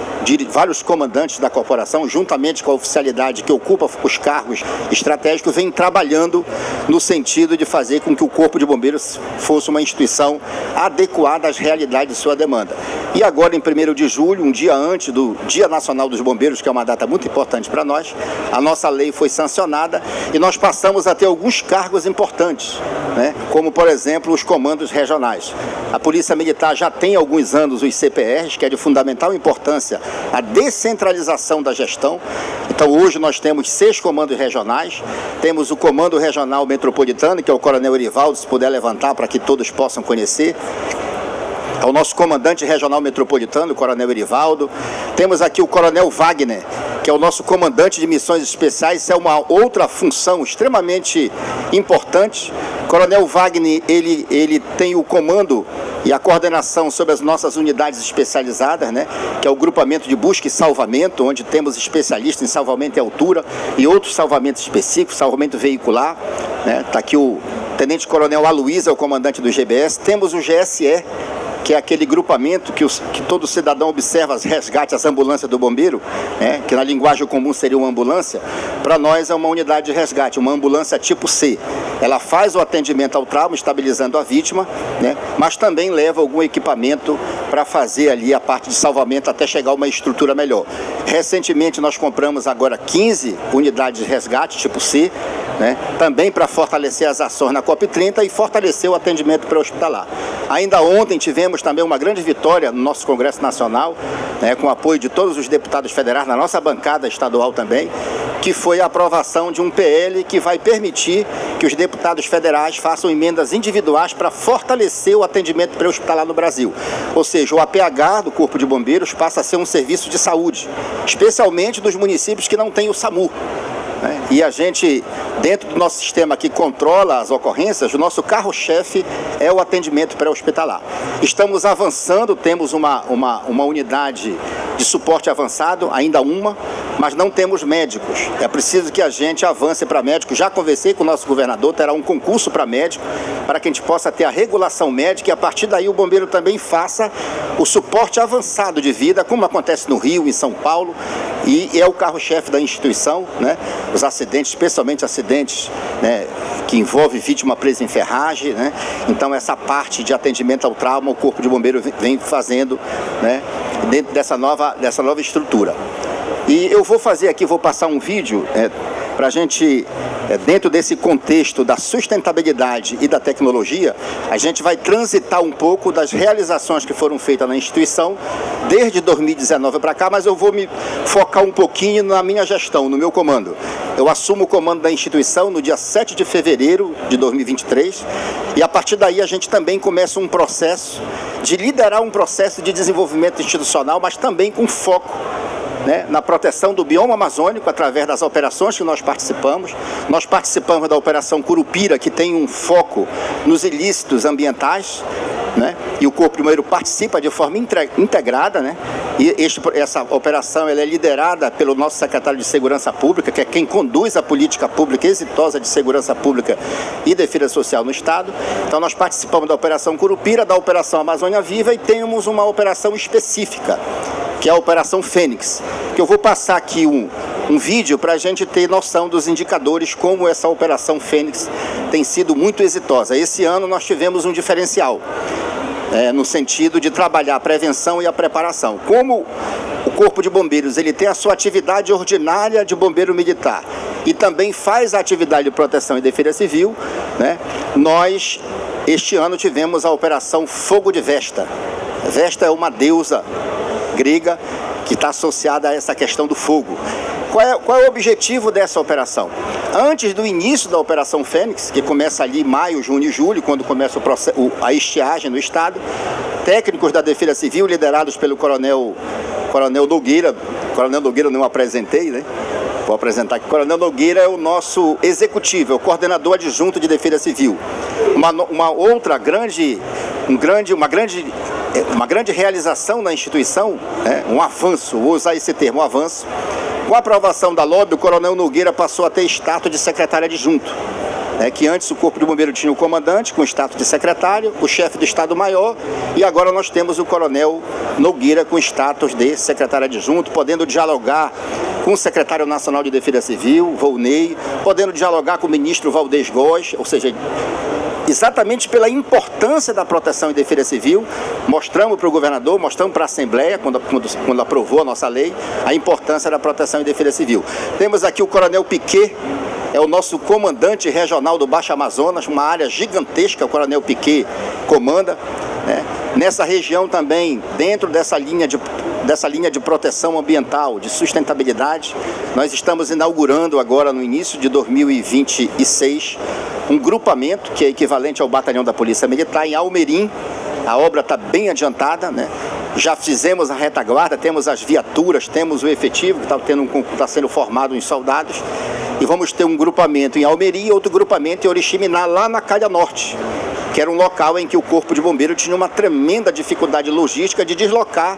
Speaker 7: comandantes da corporação, juntamente com a oficialidade que ocupa os cargos estratégicos, vêm trabalhando no sentido de fazer com que o Corpo de Bombeiros fosse uma instituição adequada às realidades de sua demanda. E agora, em 1º de julho, um dia antes do Dia Nacional dos Bombeiros, que é uma data muito importante para nós, a nossa lei foi sancionada e nós passamos a ter alguns cargos importantes, né, como, por exemplo, os comandos regionais. A Polícia Militar já tem há alguns anos os CPRs, que é de fundamental importância a descentralização da gestão. Então hoje nós temos 6 comandos regionais, temos o Comando Regional Metropolitano, que é o Coronel Erivaldo, se puder levantar para que todos possam conhecer. É o nosso comandante regional metropolitano, o Coronel Erivaldo. Temos aqui o Coronel Wagner, que é o nosso comandante de missões especiais. Isso é uma outra função extremamente importante. O Coronel Wagner, ele tem o comando e a coordenação sobre as nossas unidades especializadas, né, que é o grupamento de busca e salvamento, onde temos especialistas em salvamento em altura e outros salvamentos específicos, salvamento veicular, né. Está aqui o Tenente Coronel Aloysio, é o comandante do GBS. Temos o GSE, que é aquele grupamento que todo cidadão observa as resgates, as ambulâncias do bombeiro, né, que na linguagem comum seria uma ambulância. Para nós é uma unidade de resgate, uma ambulância tipo C. Ela faz o atendimento ao trauma, estabilizando a vítima, né, mas também leva algum equipamento para fazer ali a parte de salvamento até chegar a uma estrutura melhor. Recentemente nós compramos agora 15 unidades de resgate tipo C, né, também para fortalecer as ações na COP30 e fortalecer o atendimento pré-hospitalar. Ainda ontem tivemos também uma grande vitória no nosso Congresso Nacional, né, com o apoio de todos os deputados federais, na nossa bancada estadual também, que foi a aprovação de um PL que vai permitir que os deputados federais façam emendas individuais para fortalecer o atendimento pré-hospitalar no Brasil. Ou seja, o APH do Corpo de Bombeiros passa a ser um serviço de saúde, especialmente dos municípios que não têm o SAMU. né? E a gente, dentro do nosso sistema que controla as ocorrências, o nosso carro-chefe é o atendimento pré-hospitalar. Estamos avançando, temos uma unidade de suporte avançado, ainda uma, mas não temos médicos. É preciso que a gente avance para médico. Já conversei com o nosso governador, terá um concurso para médico, para que a gente possa ter a regulação médica e a partir daí o bombeiro também faça o suporte avançado de vida, como acontece no Rio, em São Paulo, e é o carro-chefe da instituição, né? Os acidentes, especialmente acidentes, né, que envolvem vítima presa em ferragem, né? Então essa parte de atendimento ao trauma, o Corpo de Bombeiro vem fazendo, né, dentro dessa nova estrutura. E eu vou fazer aqui, vou passar um vídeo para a gente, dentro desse contexto da sustentabilidade e da tecnologia, a gente vai transitar um pouco das realizações que foram feitas na instituição desde 2019 para cá, mas eu vou me focar um pouquinho na minha gestão, no meu comando. Eu assumo o comando da instituição no dia 7 de fevereiro de 2023 e a partir daí a gente também começa um processo de liderar um processo de desenvolvimento institucional, mas também com foco, né, na proteção do bioma amazônico através das operações que nós participamos. Nós participamos da Operação Curupira, que tem um foco nos ilícitos ambientais, né, e o Corpo de Bombeiro participa de forma integrada, né, e essa operação ela é liderada pelo nosso secretário de Segurança Pública, que é quem conduz a política pública exitosa de segurança pública e defesa social no Estado. Então nós participamos da Operação Curupira, da Operação Amazônia Viva e temos uma operação específica, que é a Operação Fênix, que eu vou passar aqui um vídeo para a gente ter noção dos indicadores, como essa Operação Fênix tem sido muito exitosa. Esse ano nós tivemos um diferencial, no sentido de trabalhar a prevenção e a preparação. Como o Corpo de Bombeiros ele tem a sua atividade ordinária de bombeiro militar e também faz a atividade de proteção e defesa civil, né, nós, este ano, tivemos a Operação Fogo de Vesta. Vesta é uma deusa grega que está associada a essa questão do fogo. Qual é o objetivo dessa operação? Antes do início da Operação Fênix, que começa ali em maio, junho e julho, quando começa a estiagem no Estado, técnicos da Defesa Civil, liderados pelo Coronel Nogueira. Coronel Nogueira eu não apresentei, né? Vou apresentar aqui. Coronel Nogueira é o nosso executivo, é o coordenador adjunto de Defesa Civil. Uma grande realização na instituição, um avanço, vou usar esse termo, um avanço. Com a aprovação da LOB, o Coronel Nogueira passou a ter status de secretário adjunto. Que antes o Corpo de Bombeiro tinha o comandante com status de secretário, o chefe do Estado-Maior, e agora nós temos o Coronel Nogueira com status de secretário adjunto, podendo dialogar com o secretário nacional de Defesa Civil, Volney, podendo dialogar com o ministro Valdez Góes, ou seja, exatamente pela importância da proteção e defesa civil, mostramos para o governador, mostramos para a Assembleia, quando aprovou a nossa lei, a importância da proteção e defesa civil. Temos aqui o Coronel Piquet, é o nosso comandante regional do Baixo Amazonas, uma área gigantesca, o Coronel Piquet comanda, né? Nessa região também, dentro dessa linha de proteção ambiental, de sustentabilidade, nós estamos inaugurando agora, no início de 2026, um grupamento que é equivalente ao batalhão da Polícia Militar em Almerim. A obra está bem adiantada, né? Já fizemos a retaguarda, temos as viaturas, temos o efetivo que está sendo formado em soldados, e vamos ter um grupamento em Almerim e outro grupamento em Oriximiná, lá na Calha Norte, que era um local em que o Corpo de Bombeiro tinha uma tremenda dificuldade logística de deslocar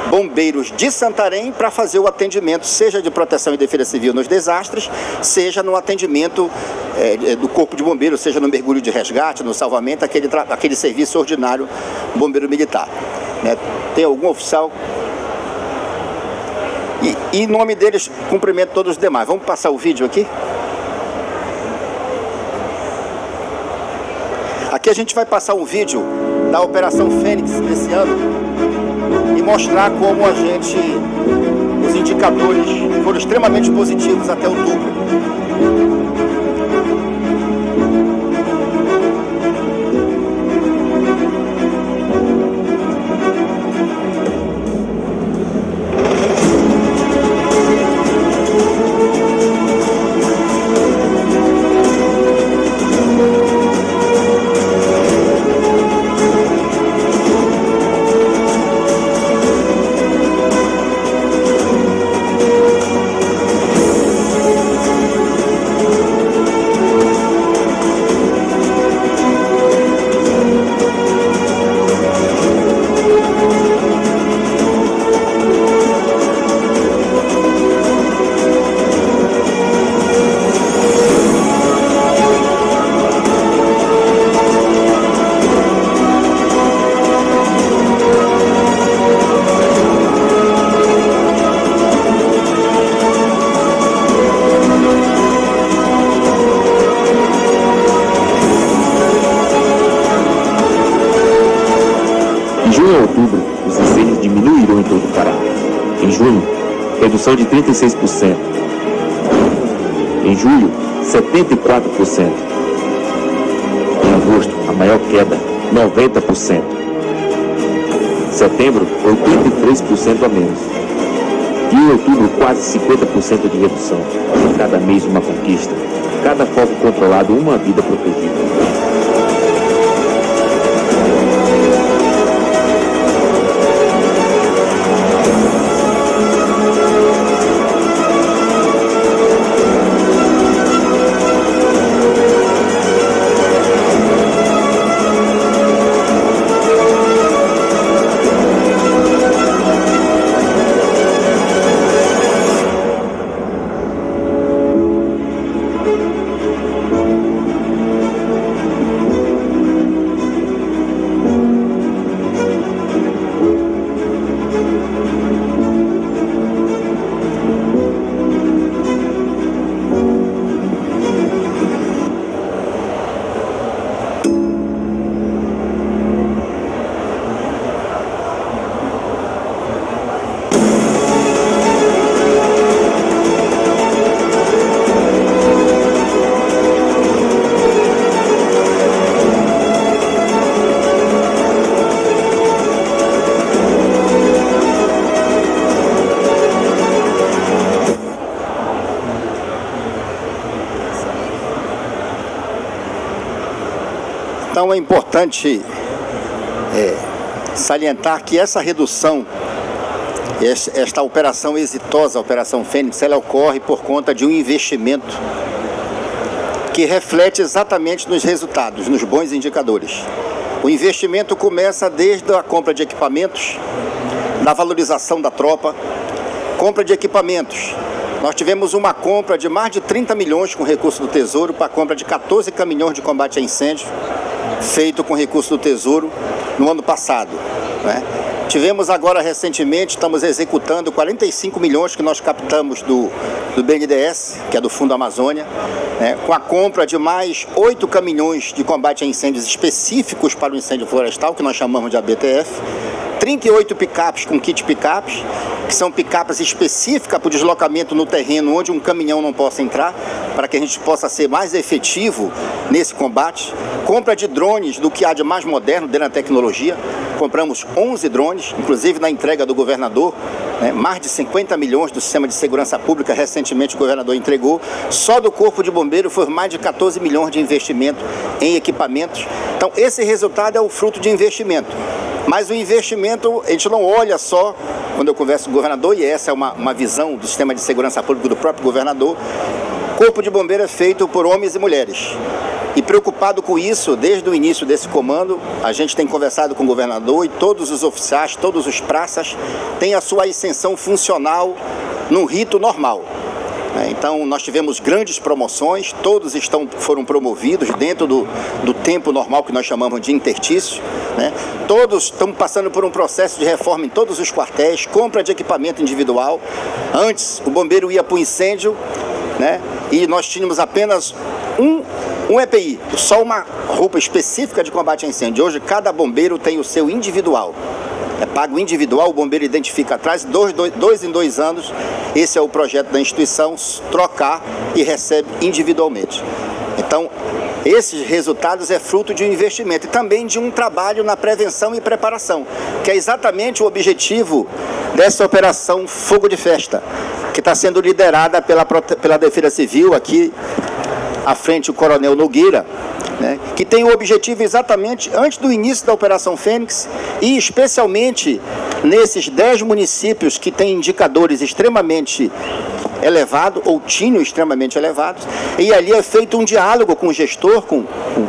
Speaker 7: bombeiros de Santarém para fazer o atendimento, seja de proteção e defesa civil nos desastres, seja no atendimento do Corpo de Bombeiro, seja no mergulho de resgate, no salvamento, aquele serviço ordinário bombeiro militar. Tem algum oficial? E em nome deles, cumprimento todos os demais. Vamos passar o vídeo aqui? Aqui a gente vai passar um vídeo da Operação Fênix desse ano e mostrar como os indicadores foram extremamente positivos até outubro.
Speaker 8: do Pará. Em junho, redução de 36%. Em julho, 74%. Em agosto, a maior queda, 90%. Setembro, 83% a menos. E em outubro, quase 50% de redução. Cada mês uma conquista. Cada foco controlado, uma vida protegida.
Speaker 7: Então é importante salientar que essa redução, esta operação exitosa, a Operação Fênix, ela ocorre por conta de um investimento que reflete exatamente nos resultados, nos bons indicadores. O investimento começa desde a compra de equipamentos, da valorização da tropa, compra de equipamentos. Nós tivemos uma compra de mais de 30 milhões com recurso do Tesouro para a compra de 14 caminhões de combate a incêndio, feito com recurso do Tesouro no ano passado, né? Tivemos agora recentemente, estamos executando 45 milhões que nós captamos do BNDES, que é do Fundo Amazônia, né? Com a compra de mais 8 caminhões de combate a incêndios específicos para o incêndio florestal, que nós chamamos de ABTF, 38 picapes com kit picapes, que são picapes específicas para o deslocamento no terreno onde um caminhão não possa entrar, para que a gente possa ser mais efetivo nesse combate. Compra de drones do que há de mais moderno dentro da tecnologia. Compramos 11 drones, inclusive na entrega do governador, né, mais de 50 milhões do Sistema de Segurança Pública, recentemente o governador entregou. Só do Corpo de Bombeiro foi mais de 14 milhões de investimento em equipamentos. Então, esse resultado é o fruto de investimento. Mas o investimento, a gente não olha só, quando eu converso com o governador, e essa é uma visão do Sistema de Segurança Pública do próprio governador, Corpo de Bombeiro é feito por homens e mulheres. E preocupado com isso, desde o início desse comando, a gente tem conversado com o governador e todos os oficiais, todos os praças, têm a sua ascensão funcional num rito normal. Então, nós tivemos grandes promoções, todos foram promovidos dentro do tempo normal que nós chamamos de interstício, né? Todos estão passando por um processo de reforma em todos os quartéis, compra de equipamento individual. Antes, o bombeiro ia para o incêndio, né? E nós tínhamos apenas um EPI, só uma roupa específica de combate a incêndio. Hoje, cada bombeiro tem o seu individual. É pago individual, o bombeiro identifica atrás, dois em 2 anos, esse é o projeto da instituição, trocar e recebe individualmente. Então, esses resultados é fruto de um investimento e também de um trabalho na prevenção e preparação, que é exatamente o objetivo dessa operação Fogo de Festa, que está sendo liderada pela Defesa Civil, aqui à frente o Coronel Nogueira, né, que tem o objetivo exatamente antes do início da Operação Fênix e especialmente nesses 10 municípios que têm indicadores extremamente elevados ou tinham extremamente elevados, e ali é feito um diálogo com o gestor, com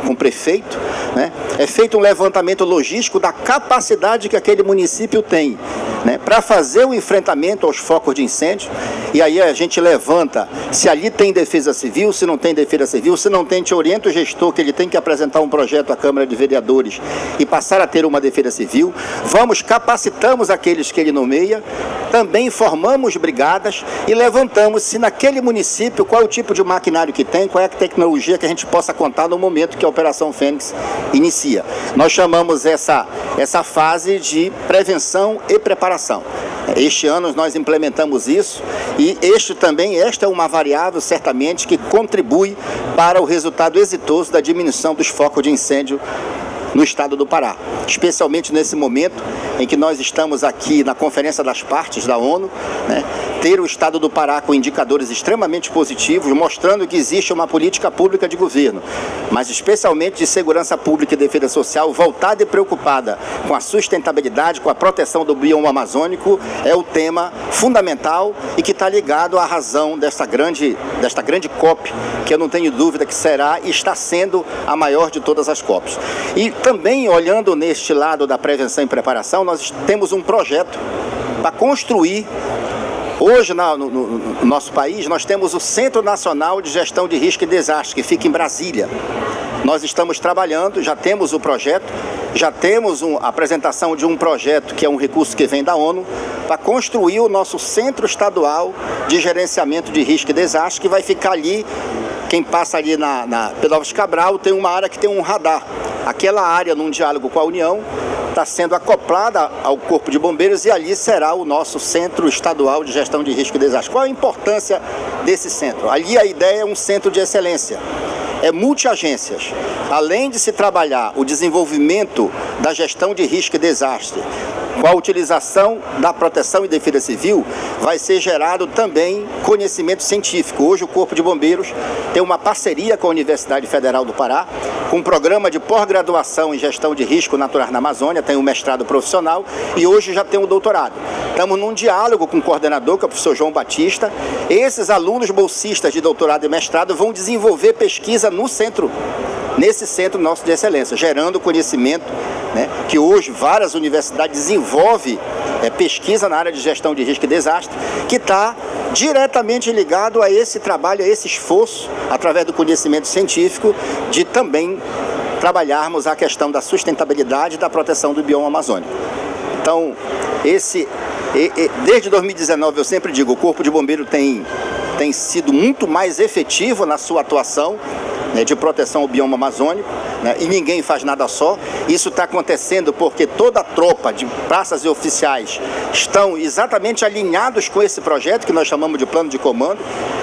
Speaker 7: o prefeito, né, é feito um levantamento logístico da capacidade que aquele município tem, né, para fazer o enfrentamento aos focos de incêndio, e aí a gente levanta se ali tem defesa civil, se não tem defesa civil, se não tem, te orienta o gestor que que ele tem que apresentar um projeto à Câmara de Vereadores e passar a ter uma defesa civil. Capacitamos aqueles que ele nomeia, também formamos brigadas e levantamos se naquele município qual é o tipo de maquinário que tem, qual é a tecnologia que a gente possa contar no momento que a Operação Fênix inicia. Nós chamamos essa fase de prevenção e preparação. Este ano nós implementamos isso e esta é uma variável certamente que contribui para o resultado exitoso da diminuição dos focos de incêndio no estado do Pará, especialmente nesse momento em que nós estamos aqui na Conferência das Partes da ONU, né, ter o estado do Pará com indicadores extremamente positivos, mostrando que existe uma política pública de governo, mas especialmente de segurança pública e defesa social, voltada e preocupada com a sustentabilidade, com a proteção do bioma amazônico, é o tema fundamental e que está ligado à razão desta grande COP, que eu não tenho dúvida que será e está sendo a maior de todas as COPs. E também, olhando neste lado da prevenção e preparação, nós temos um projeto para construir. Hoje, no nosso país, nós temos o Centro Nacional de Gestão de Risco e Desastre, que fica em Brasília. Nós estamos trabalhando, já temos o projeto, já temos a apresentação de um projeto, que é um recurso que vem da ONU, para construir o nosso Centro Estadual de Gerenciamento de Risco e Desastre, que vai ficar ali. Quem passa ali na Pedrópolis Cabral tem uma área que tem um radar. Aquela área, num diálogo com a União, está sendo acoplada ao Corpo de Bombeiros e ali será o nosso Centro Estadual de Gestão de Risco e Desastre. Qual a importância desse centro? Ali a ideia é um centro de excelência. É multiagências. Além de se trabalhar o desenvolvimento da gestão de risco e desastre, com a utilização da proteção e defesa civil, vai ser gerado também conhecimento científico. Hoje o Corpo de Bombeiros tem uma parceria com a Universidade Federal do Pará, com um programa de pós-graduação em gestão de risco natural na Amazônia, tem um mestrado profissional e hoje já tem um doutorado. Estamos num diálogo com o coordenador, que é o professor João Batista. Esses alunos bolsistas de doutorado e mestrado vão desenvolver pesquisa nesse centro nosso de excelência, gerando conhecimento, né, que hoje várias universidades desenvolvem pesquisa na área de gestão de risco e desastre, que está diretamente ligado a esse trabalho, a esse esforço, através do conhecimento científico, de também trabalharmos a questão da sustentabilidade e da proteção do bioma amazônico. Então, desde 2019, eu sempre digo, o Corpo de Bombeiro tem sido muito mais efetivo na sua atuação, né, de proteção ao bioma amazônico, né, e ninguém faz nada só. Isso está acontecendo porque toda a tropa de praças e oficiais estão exatamente alinhados com esse projeto que nós chamamos de plano de comando,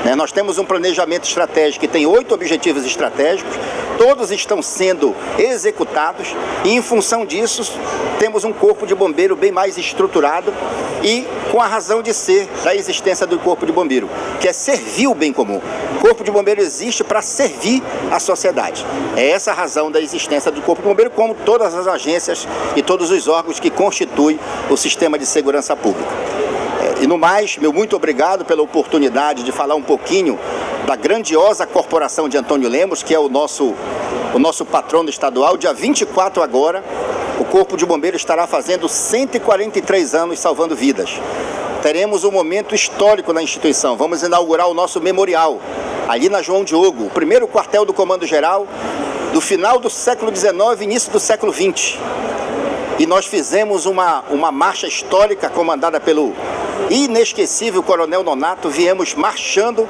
Speaker 7: né. Nós temos um planejamento estratégico que tem 8 objetivos estratégicos, todos estão sendo executados e, em função disso, temos um corpo de bombeiro bem mais estruturado e com a razão de ser da existência do Corpo de Bombeiro, que é servir o bem comum. O Corpo de Bombeiro existe para servir a sociedade. É essa a razão da existência do Corpo de Bombeiro, como todas as agências e todos os órgãos que constituem o sistema de segurança pública. E no mais, meu muito obrigado pela oportunidade de falar um pouquinho da grandiosa corporação de Antônio Lemos, que é o nosso patrono estadual. Dia 24 agora, o Corpo de Bombeiros estará fazendo 143 anos salvando vidas. Teremos um momento histórico na instituição. Vamos inaugurar o nosso memorial, ali na João Diogo, o primeiro quartel do Comando Geral do final do século XIX e início do século XX. E nós fizemos uma marcha histórica comandada pelo inesquecível Coronel Nonato. Viemos marchando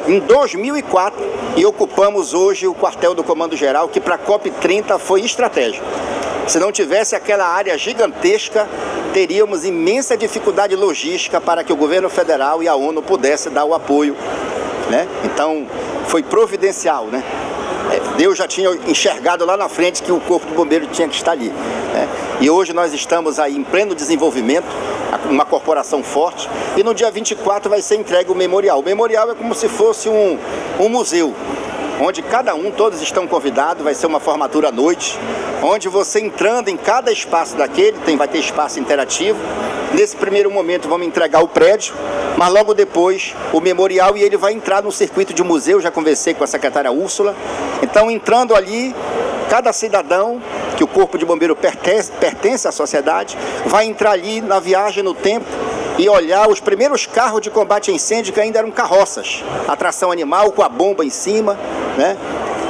Speaker 7: em 2004 e ocupamos hoje o quartel do Comando Geral, que para a COP30 foi estratégico. Se não tivesse aquela área gigantesca, teríamos imensa dificuldade logística para que o governo federal e a ONU pudessem dar o apoio, né? Então, foi providencial, né? Deus já tinha enxergado lá na frente que o Corpo de Bombeiro tinha que estar ali, né? E hoje nós estamos aí em pleno desenvolvimento, uma corporação forte, e no dia 24 vai ser entregue o memorial. O memorial é como se fosse um museu, onde todos estão convidados, vai ser uma formatura à noite, onde você entrando em cada espaço daquele, vai ter espaço interativo. Nesse primeiro momento vamos entregar o prédio, mas logo depois o memorial, e ele vai entrar no circuito de museu. Já conversei com a secretária Úrsula. Então, entrando ali, cada cidadão que o Corpo de Bombeiro pertence à sociedade, vai entrar ali na viagem no tempo e olhar os primeiros carros de combate a incêndio, que ainda eram carroças, a tração animal com a bomba em cima, né?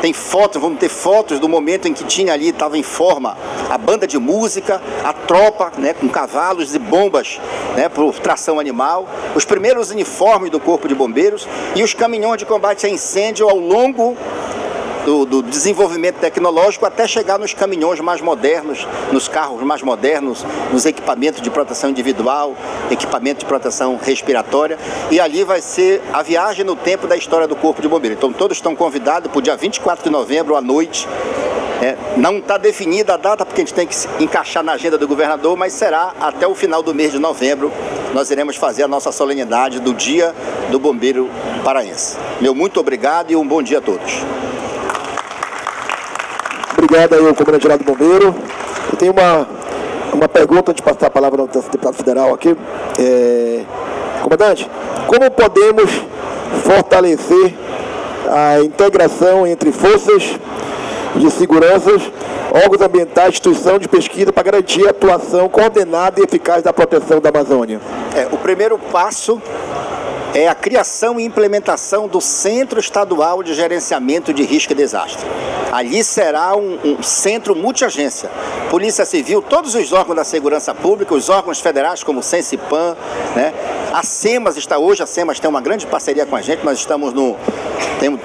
Speaker 7: Tem fotos, vamos ter fotos do momento em que tinha ali, estava em forma, a banda de música, a tropa, né, com cavalos e bombas, né, por tração animal, os primeiros uniformes do Corpo de Bombeiros e os caminhões de combate a incêndio ao longo do desenvolvimento tecnológico até chegar nos caminhões mais modernos, nos carros mais modernos, nos equipamentos de proteção individual, equipamento de proteção respiratória, e ali vai ser a viagem no tempo da história do Corpo de Bombeiros. Então todos estão convidados para o dia 24 de novembro à noite. Não está definida a data porque a gente tem que encaixar na agenda do governador, mas será até o final do mês de novembro. Nós iremos fazer a nossa solenidade do Dia do Bombeiro Paraense. Meu muito obrigado e um bom dia a todos.
Speaker 2: Obrigado aí ao comandante-geral do Bombeiro. Eu tenho uma pergunta antes de passar a palavra ao deputado federal aqui. Comandante, como podemos fortalecer a integração entre forças de segurança, órgãos ambientais, instituição de pesquisa para garantir a atuação coordenada e eficaz da proteção da Amazônia?
Speaker 7: O primeiro passo é a criação e implementação do Centro Estadual de Gerenciamento de Risco e Desastre. Ali será um centro multiagência. Polícia Civil, todos os órgãos da segurança pública, os órgãos federais como o Sensipan, né? A SEMAS está hoje, a SEMAS tem uma grande parceria com a gente, nós estamos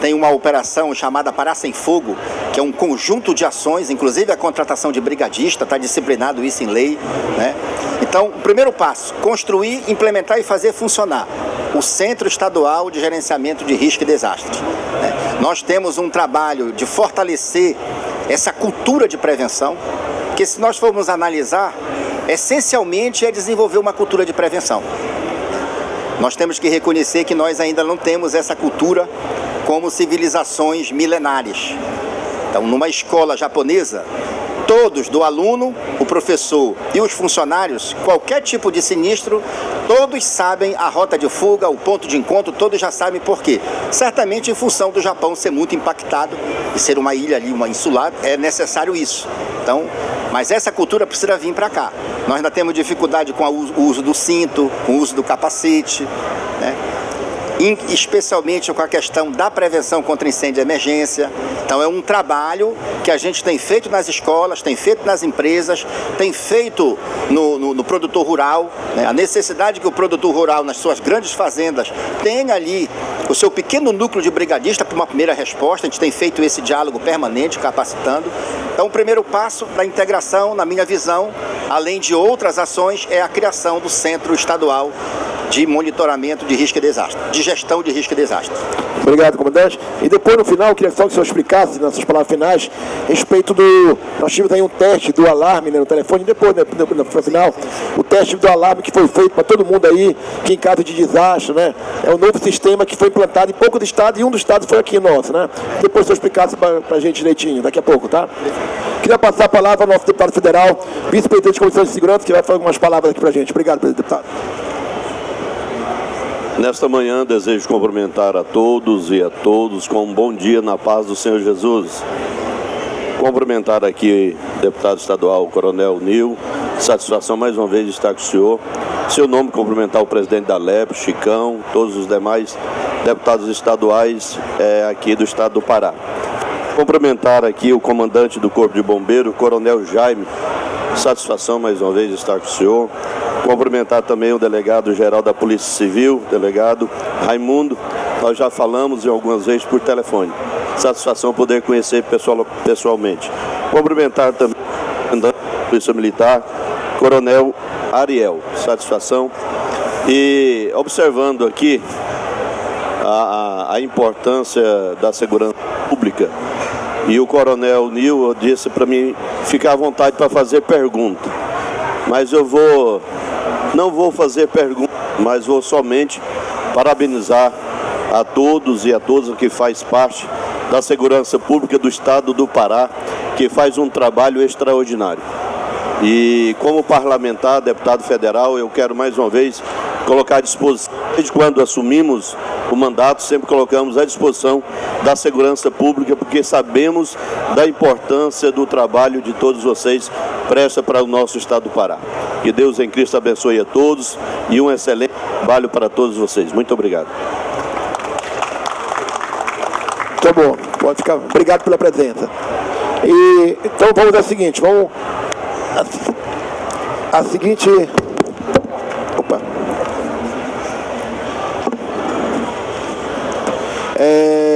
Speaker 7: tem uma operação chamada Pará Sem Fogo, que é um conjunto de ações, inclusive a contratação de brigadista, está disciplinado isso em lei, né? Então, o primeiro passo, construir, implementar e fazer funcionar o Centro Estadual de Gerenciamento de Risco e Desastre. Nós temos um trabalho de fortalecer essa cultura de prevenção, que se nós formos analisar, essencialmente é desenvolver uma cultura de prevenção. Nós temos que reconhecer que nós ainda não temos essa cultura como civilizações milenares. Então, numa escola japonesa, todos, do aluno, o professor e os funcionários, qualquer tipo de sinistro, todos sabem a rota de fuga, o ponto de encontro, todos já sabem por quê. Certamente em função do Japão ser muito impactado e ser uma ilha ali, uma insular, é necessário isso. Então, mas essa cultura precisa vir para cá. Nós ainda temos dificuldade com o uso do cinto, com o uso do capacete, né? Especialmente com a questão da prevenção contra incêndio e emergência. Então é um trabalho que a gente tem feito nas escolas, tem feito nas empresas, tem feito no produtor rural, né? A necessidade que o produtor rural nas suas grandes fazendas tenha ali o seu pequeno núcleo de brigadista para uma primeira resposta. A gente tem feito esse diálogo permanente, capacitando. Então o primeiro passo da integração, na minha visão, além de outras ações, é a criação do Centro Estadual de Monitoramento de Risco e Desastre, de Gestão de Risco e Desastre.
Speaker 2: Obrigado, comandante. E depois, no final, eu queria só que o senhor explicasse, nas suas palavras finais, a respeito do... Nós tivemos aí um teste do alarme, né, no telefone, depois, né, no final, o teste do alarme que foi feito para todo mundo aí, que em caso de desastre, né, é um novo sistema que foi implantado em poucos estados, e um dos estados foi aqui nosso, né? Depois o senhor explicasse para a gente direitinho, daqui a pouco, tá? Queria passar a palavra ao nosso deputado federal, vice-presidente de Comissão de Segurança, que vai falar algumas palavras aqui para a gente. Obrigado, deputado.
Speaker 9: Nesta manhã desejo cumprimentar a todos e a todos com um bom dia na paz do Senhor Jesus. Cumprimentar aqui o deputado estadual Coronel Nil, satisfação mais uma vez de estar com o senhor. Seu nome, cumprimentar o presidente da LEP, Chicão, todos os demais deputados estaduais aqui do estado do Pará. Cumprimentar aqui o comandante do Corpo de Bombeiro, Coronel Jaime, satisfação mais uma vez de estar com o senhor. Cumprimentar também o delegado-geral da Polícia Civil, delegado Raimundo. Nós já falamos algumas vezes por telefone. Satisfação poder conhecer pessoalmente. Cumprimentar também o comandante da Polícia Militar, Coronel Ariel. Satisfação. E observando aqui a importância da segurança pública, e o Coronel Nil disse para mim ficar à vontade para fazer pergunta. Mas eu não vou fazer pergunta, mas vou somente parabenizar a todos e a todas que faz parte da segurança pública do estado do Pará, que faz um trabalho extraordinário. E como parlamentar, deputado federal, eu quero mais uma vez colocar à disposição, desde quando assumimos o mandato, sempre colocamos à disposição da segurança pública, porque sabemos da importância do trabalho de todos vocês presta para o nosso estado do Pará. Que Deus em Cristo abençoe a todos e um excelente trabalho para todos vocês. Muito obrigado.
Speaker 2: Tá bom, pode ficar. Obrigado pela presença. Então vamos ao seguinte, vamos... A seguinte... Opa.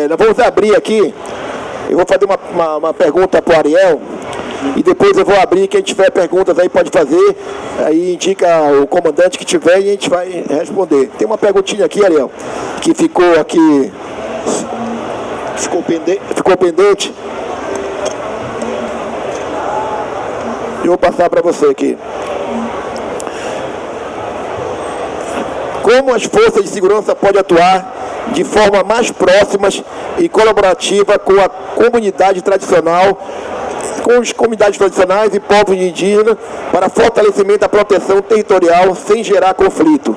Speaker 2: Nós vamos abrir aqui. Eu vou fazer uma pergunta para o Ariel. E depois eu vou abrir, quem tiver perguntas aí pode fazer. Aí indica o comandante que tiver e a gente vai responder. Tem uma perguntinha aqui, Ariel, que ficou aqui... Ficou pendente. Eu vou passar para você aqui. Como as forças de segurança podem atuar de forma mais próxima e colaborativa com a comunidade tradicional, com as comunidades tradicionais e povos indígenas para fortalecimento da proteção territorial sem gerar conflito?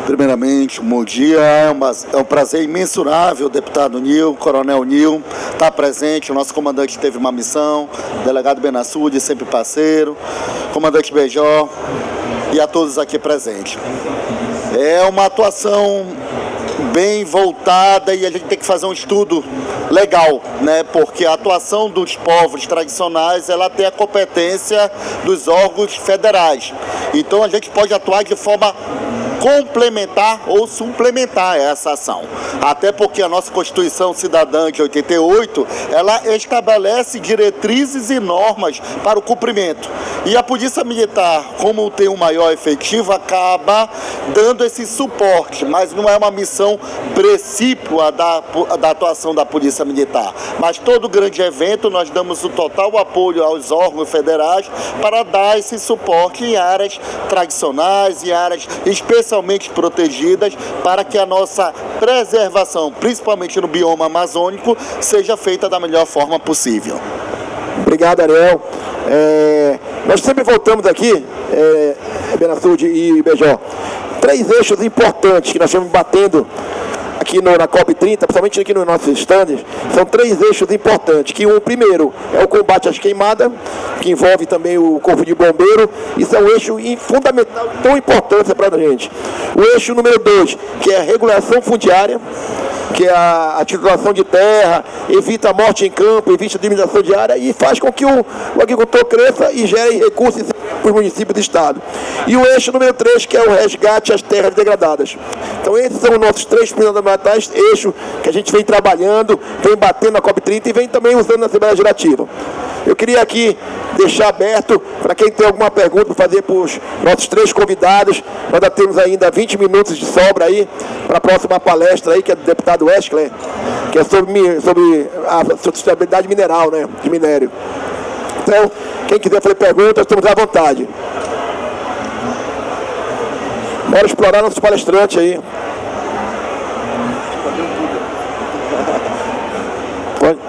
Speaker 10: Primeiramente, um bom dia, é um prazer imensurável, deputado Nil, coronel Nil, estar presente. O nosso comandante teve uma missão, delegado Benassude, sempre parceiro, comandante Beijó e a todos aqui presentes. É uma atuação bem voltada e a gente tem que fazer um estudo legal, né? Porque a atuação dos povos tradicionais, ela tem a competência dos órgãos federais. Então a gente pode atuar de forma complementar ou suplementar essa ação. Até porque a nossa Constituição Cidadã de 88, ela estabelece diretrizes e normas para o cumprimento. E a Polícia Militar, como tem um maior efetivo, acaba dando esse suporte, mas não é uma missão precípua da atuação da Polícia Militar. Mas todo grande evento, nós damos o total apoio aos órgãos federais para dar esse suporte em áreas tradicionais, em áreas especialmente protegidas, para que a nossa preservação, principalmente no bioma amazônico, seja feita da melhor forma possível.
Speaker 2: Obrigado, Ariel. Nós sempre voltamos aqui, Benassude e Beijó, 3 eixos importantes que nós estamos batendo aqui na COP30, principalmente aqui nos nossos estandes. São 3 eixos importantes, que o primeiro é o combate às queimadas, que envolve também o Corpo de Bombeiro. Isso é um eixo fundamental, tão importante para a gente. O eixo número 2, que é a regulação fundiária, que é a titulação de terra, evita a morte em campo, evita a diminuição de área e faz com que o agricultor cresça e gere recursos para os municípios do estado. E o eixo número 3, que é o resgate às terras degradadas. Então esses são os nossos 3 fundamentais eixos que a gente vem trabalhando, vem batendo na COP30 e vem também usando na Assembleia Legislativa. Eu queria aqui deixar aberto para quem tem alguma pergunta para fazer para os nossos 3 convidados. Nós ainda temos ainda 20 minutos de sobra aí para a próxima palestra aí, que é do deputado Wesley, que é sobre a sustentabilidade mineral, né, de minério. Então, quem quiser fazer perguntas, estamos à vontade. Bora explorar nossos palestrantes aí. Pode.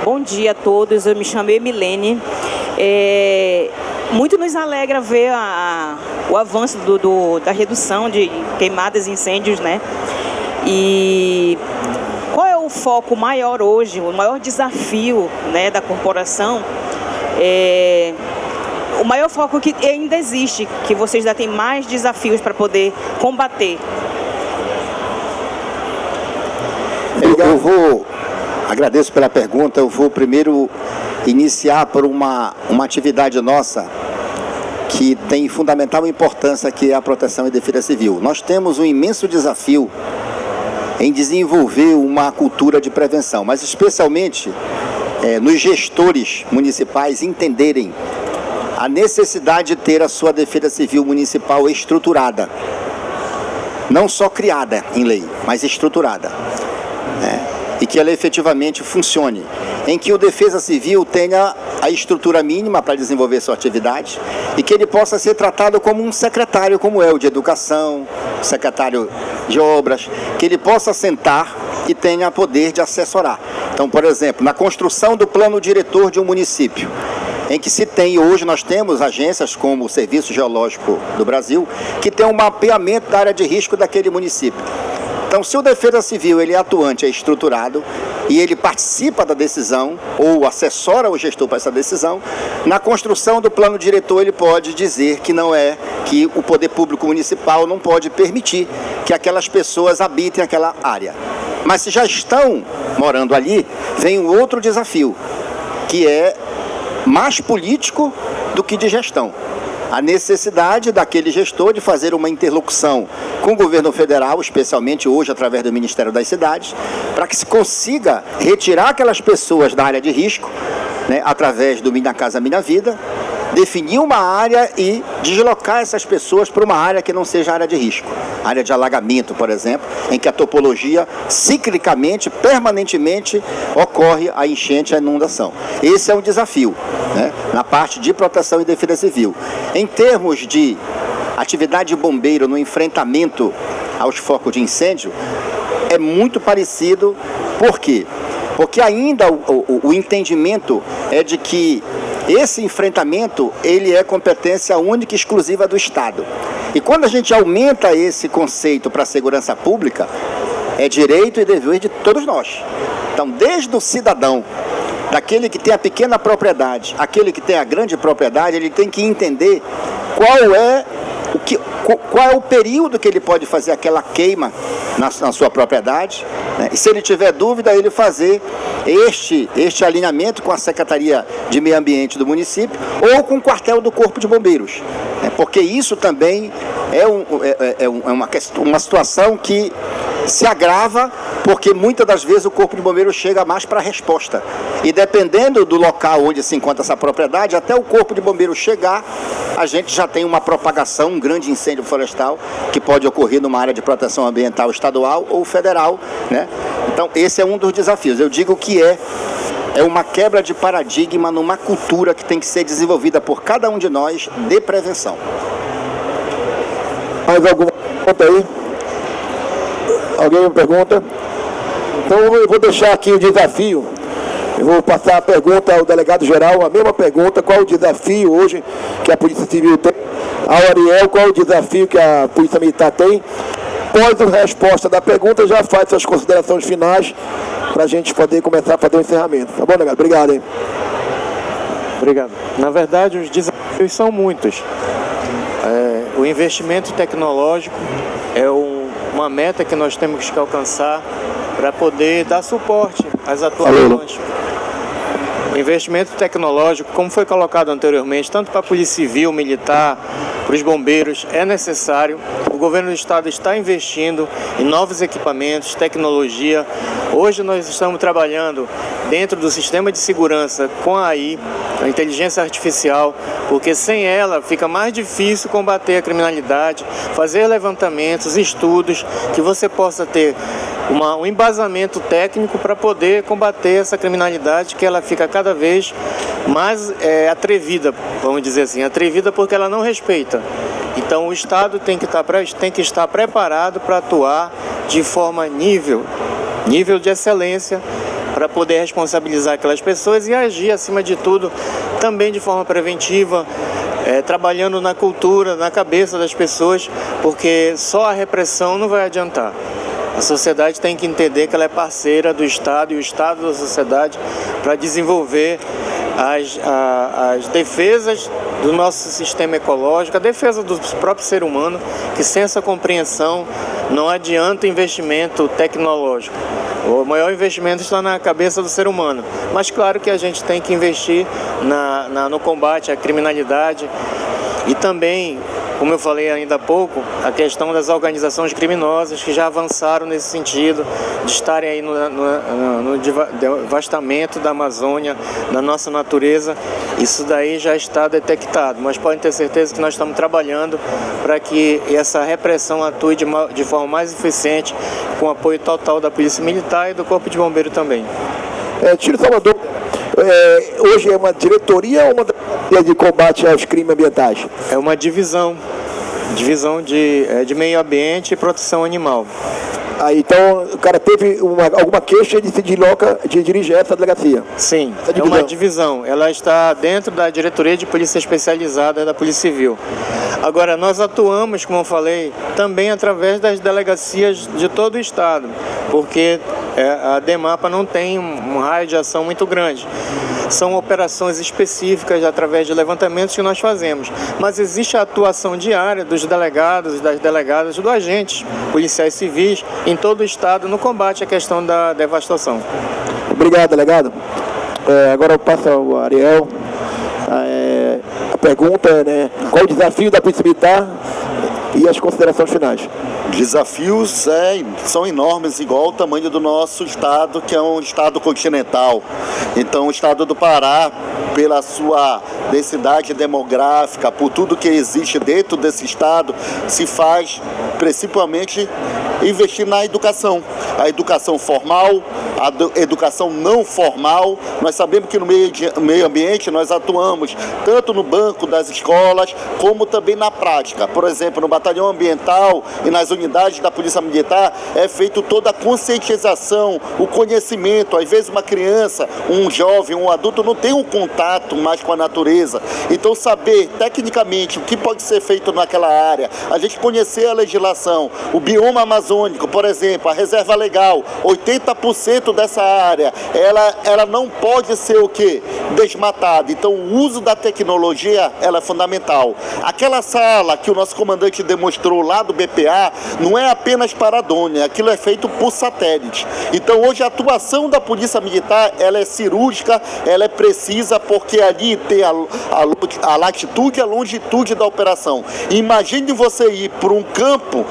Speaker 11: Bom dia a todos, eu me chamo Emilene. Muito nos alegra ver o avanço da redução de queimadas e incêndios, né? E qual é o foco maior hoje, o maior desafio, né, da corporação? O maior foco que ainda existe, que vocês ainda têm mais desafios para poder combater.
Speaker 7: Agradeço pela pergunta. Eu vou primeiro iniciar por uma atividade nossa que tem fundamental importância, que é a proteção e defesa civil. Nós temos um imenso desafio em desenvolver uma cultura de prevenção, mas especialmente nos gestores municipais entenderem a necessidade de ter a sua defesa civil municipal estruturada. Não só criada em lei, mas estruturada. E que ela efetivamente funcione, em que o Defesa Civil tenha a estrutura mínima para desenvolver sua atividade e que ele possa ser tratado como um secretário, como é o de Educação, secretário de Obras, que ele possa sentar e tenha poder de assessorar. Então, por exemplo, na construção do plano diretor de um município, em que se tem, hoje nós temos agências como o Serviço Geológico do Brasil, que tem um mapeamento da área de risco daquele município. Então, se o Defesa Civil ele é atuante, é estruturado, e ele participa da decisão, ou assessora o gestor para essa decisão, na construção do plano diretor ele pode dizer que não é, que o poder público municipal não pode permitir que aquelas pessoas habitem aquela área. Mas se já estão morando ali, vem um outro desafio, que é mais político do que de gestão. A necessidade daquele gestor de fazer uma interlocução com o governo federal, especialmente hoje através do Ministério das Cidades, para que se consiga retirar aquelas pessoas da área de risco, né, através do Minha Casa Minha Vida, definir uma área e deslocar essas pessoas para uma área que não seja área de risco. Área de alagamento, por exemplo, em que a topologia, ciclicamente, permanentemente, ocorre a enchente e a inundação. Esse é um desafio, né, na parte de proteção e defesa civil. Em termos de atividade de bombeiro no enfrentamento aos focos de incêndio, é muito parecido. Por quê? Porque ainda o entendimento é de que esse enfrentamento ele é competência única e exclusiva do Estado. E quando a gente aumenta esse conceito para a segurança pública, é direito e dever de todos nós. Então, desde o cidadão, daquele que tem a pequena propriedade, aquele que tem a grande propriedade, ele tem que entender qual é o período que ele pode fazer aquela queima na sua propriedade, né? E se ele tiver dúvida, ele fazer este alinhamento com a Secretaria de Meio Ambiente do município ou com o quartel do Corpo de Bombeiros, né? Porque isso também é uma situação que se agrava, porque muitas das vezes o Corpo de Bombeiros chega mais para a resposta. E dependendo do local onde se encontra essa propriedade, até o Corpo de Bombeiros chegar, a gente já tem uma propagação, um grande incêndio florestal, que pode ocorrer numa área de proteção ambiental estadual ou federal, né? Então, esse é um dos desafios. Eu digo que é uma quebra de paradigma numa cultura que tem que ser desenvolvida por cada um de nós de prevenção.
Speaker 2: Mais alguma pergunta aí? Alguém me pergunta? Então eu vou deixar aqui o desafio. Eu vou passar a pergunta ao delegado-geral, a mesma pergunta: qual o desafio hoje que a Polícia Civil tem? Ao Ariel, qual o desafio que a Polícia Militar tem? Após a resposta da pergunta, já faz suas considerações finais para a gente poder começar a fazer o encerramento. Tá bom, delegado? Obrigado, hein?
Speaker 4: Obrigado. Na verdade, os desafios são muitos. O investimento tecnológico é uma meta que nós temos que alcançar para poder dar suporte às atuações. O investimento tecnológico, como foi colocado anteriormente, tanto para a Polícia Civil, Militar, para os bombeiros, é necessário. O governo do Estado está investindo em novos equipamentos, tecnologia. Hoje nós estamos trabalhando dentro do sistema de segurança com a AI, a inteligência artificial, porque sem ela fica mais difícil combater a criminalidade, fazer levantamentos, estudos, que você possa ter um embasamento técnico para poder combater essa criminalidade, que ela fica cada vez mais atrevida, vamos dizer assim, atrevida porque ela não respeita. Então o Estado tem que estar preparado para atuar de forma nível de excelência, para poder responsabilizar aquelas pessoas e agir, acima de tudo, também de forma preventiva, trabalhando na cultura, na cabeça das pessoas, porque só a repressão não vai adiantar. A sociedade tem que entender que ela é parceira do Estado e o Estado da sociedade para desenvolver as defesas do nosso sistema ecológico, a defesa do próprio ser humano, que sem essa compreensão não adianta investimento tecnológico. O maior investimento está na cabeça do ser humano. Mas claro que a gente tem que investir no combate à criminalidade e também, como eu falei ainda há pouco, a questão das organizações criminosas que já avançaram nesse sentido, de estarem aí no devastamento da Amazônia, da nossa natureza. Isso daí já está detectado, mas podem ter certeza que nós estamos trabalhando para que essa repressão atue de forma mais eficiente, com o apoio total da Polícia Militar e do Corpo de Bombeiro também.
Speaker 2: Tiro Salvador, hoje é uma diretoria ou uma diretoria de combate aos crimes ambientais?
Speaker 4: É uma divisão de meio ambiente e proteção animal.
Speaker 2: Aí, então, o cara teve alguma queixa de se desloca de dirigir essa delegacia.
Speaker 4: Sim,
Speaker 2: Essa
Speaker 4: é uma divisão. Ela está dentro da Diretoria de Polícia Especializada da Polícia Civil. Agora, nós atuamos, como eu falei, também através das delegacias de todo o Estado, porque a DEMAPA não tem um raio de ação muito grande. São operações específicas através de levantamentos que nós fazemos. Mas existe a atuação diária dos delegados e das delegadas, dos agentes policiais civis em todo o Estado no combate à questão da devastação.
Speaker 2: Obrigado, delegado. Agora eu passo ao Ariel. A pergunta é, né, qual o desafio da Polícia Militar e as considerações finais?
Speaker 10: Desafios são enormes, igual o tamanho do nosso estado, que é um estado continental. Então, o estado do Pará, pela sua densidade demográfica, por tudo que existe dentro desse estado, se faz principalmente investir na educação. A educação formal, a educação não formal. Nós sabemos que no meio ambiente nós atuamos tanto no banco das escolas, como também na prática. Por exemplo, no batalhão ambiental e nas unidades da Polícia Militar é feito toda a conscientização, o conhecimento. Às vezes uma criança, um jovem, um adulto não tem um contato mais com a natureza. Então saber tecnicamente o que pode ser feito naquela área, a gente conhecer a legislação, o bioma amazônico, por exemplo, a reserva legal, 80% dessa área, ela não pode ser o quê? Desmatada. Então o uso da tecnologia, ela é fundamental. Aquela sala que o nosso comandante demonstrou lá do BPA, não é apenas para drone, aquilo é feito por satélite. Então hoje a atuação da Polícia Militar, ela é cirúrgica, ela é precisa, porque ali tem a latitude e a longitude da operação. Imagine você ir para um campo,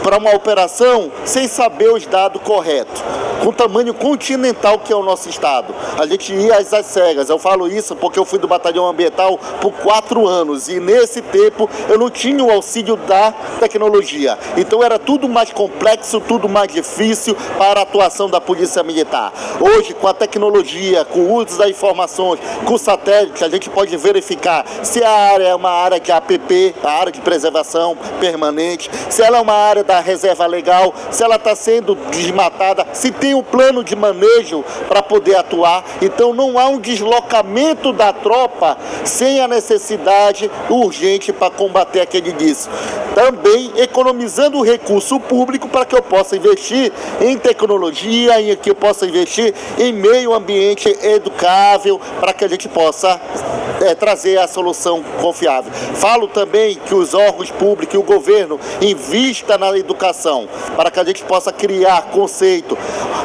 Speaker 10: para uma operação, sem saber os dados corretos, com o tamanho continental que é o nosso estado. A gente ia às cegas. Eu falo isso porque eu fui do batalhão ambiental por 4 anos e nesse tempo eu não tinha o auxílio da tecnologia. Então era tudo mais complexo, tudo mais difícil para a atuação da Polícia Militar. Hoje, com a tecnologia, com o uso das informações, com o satélite, a gente pode verificar se a área é uma área de APP, a área de preservação permanente, se ela é uma área da reserva legal, se ela está sendo desmatada, se tem um plano de manejo para poder atuar. Então não há um deslocamento da tropa sem a necessidade urgente para combater aquele disso. Também economizando o recurso público para que eu possa investir em tecnologia, em que eu possa investir em meio ambiente educável, para que a gente possa trazer a solução confiável. Falo também que os órgãos públicos e o governo invista na educação, para que a gente possa criar conceito.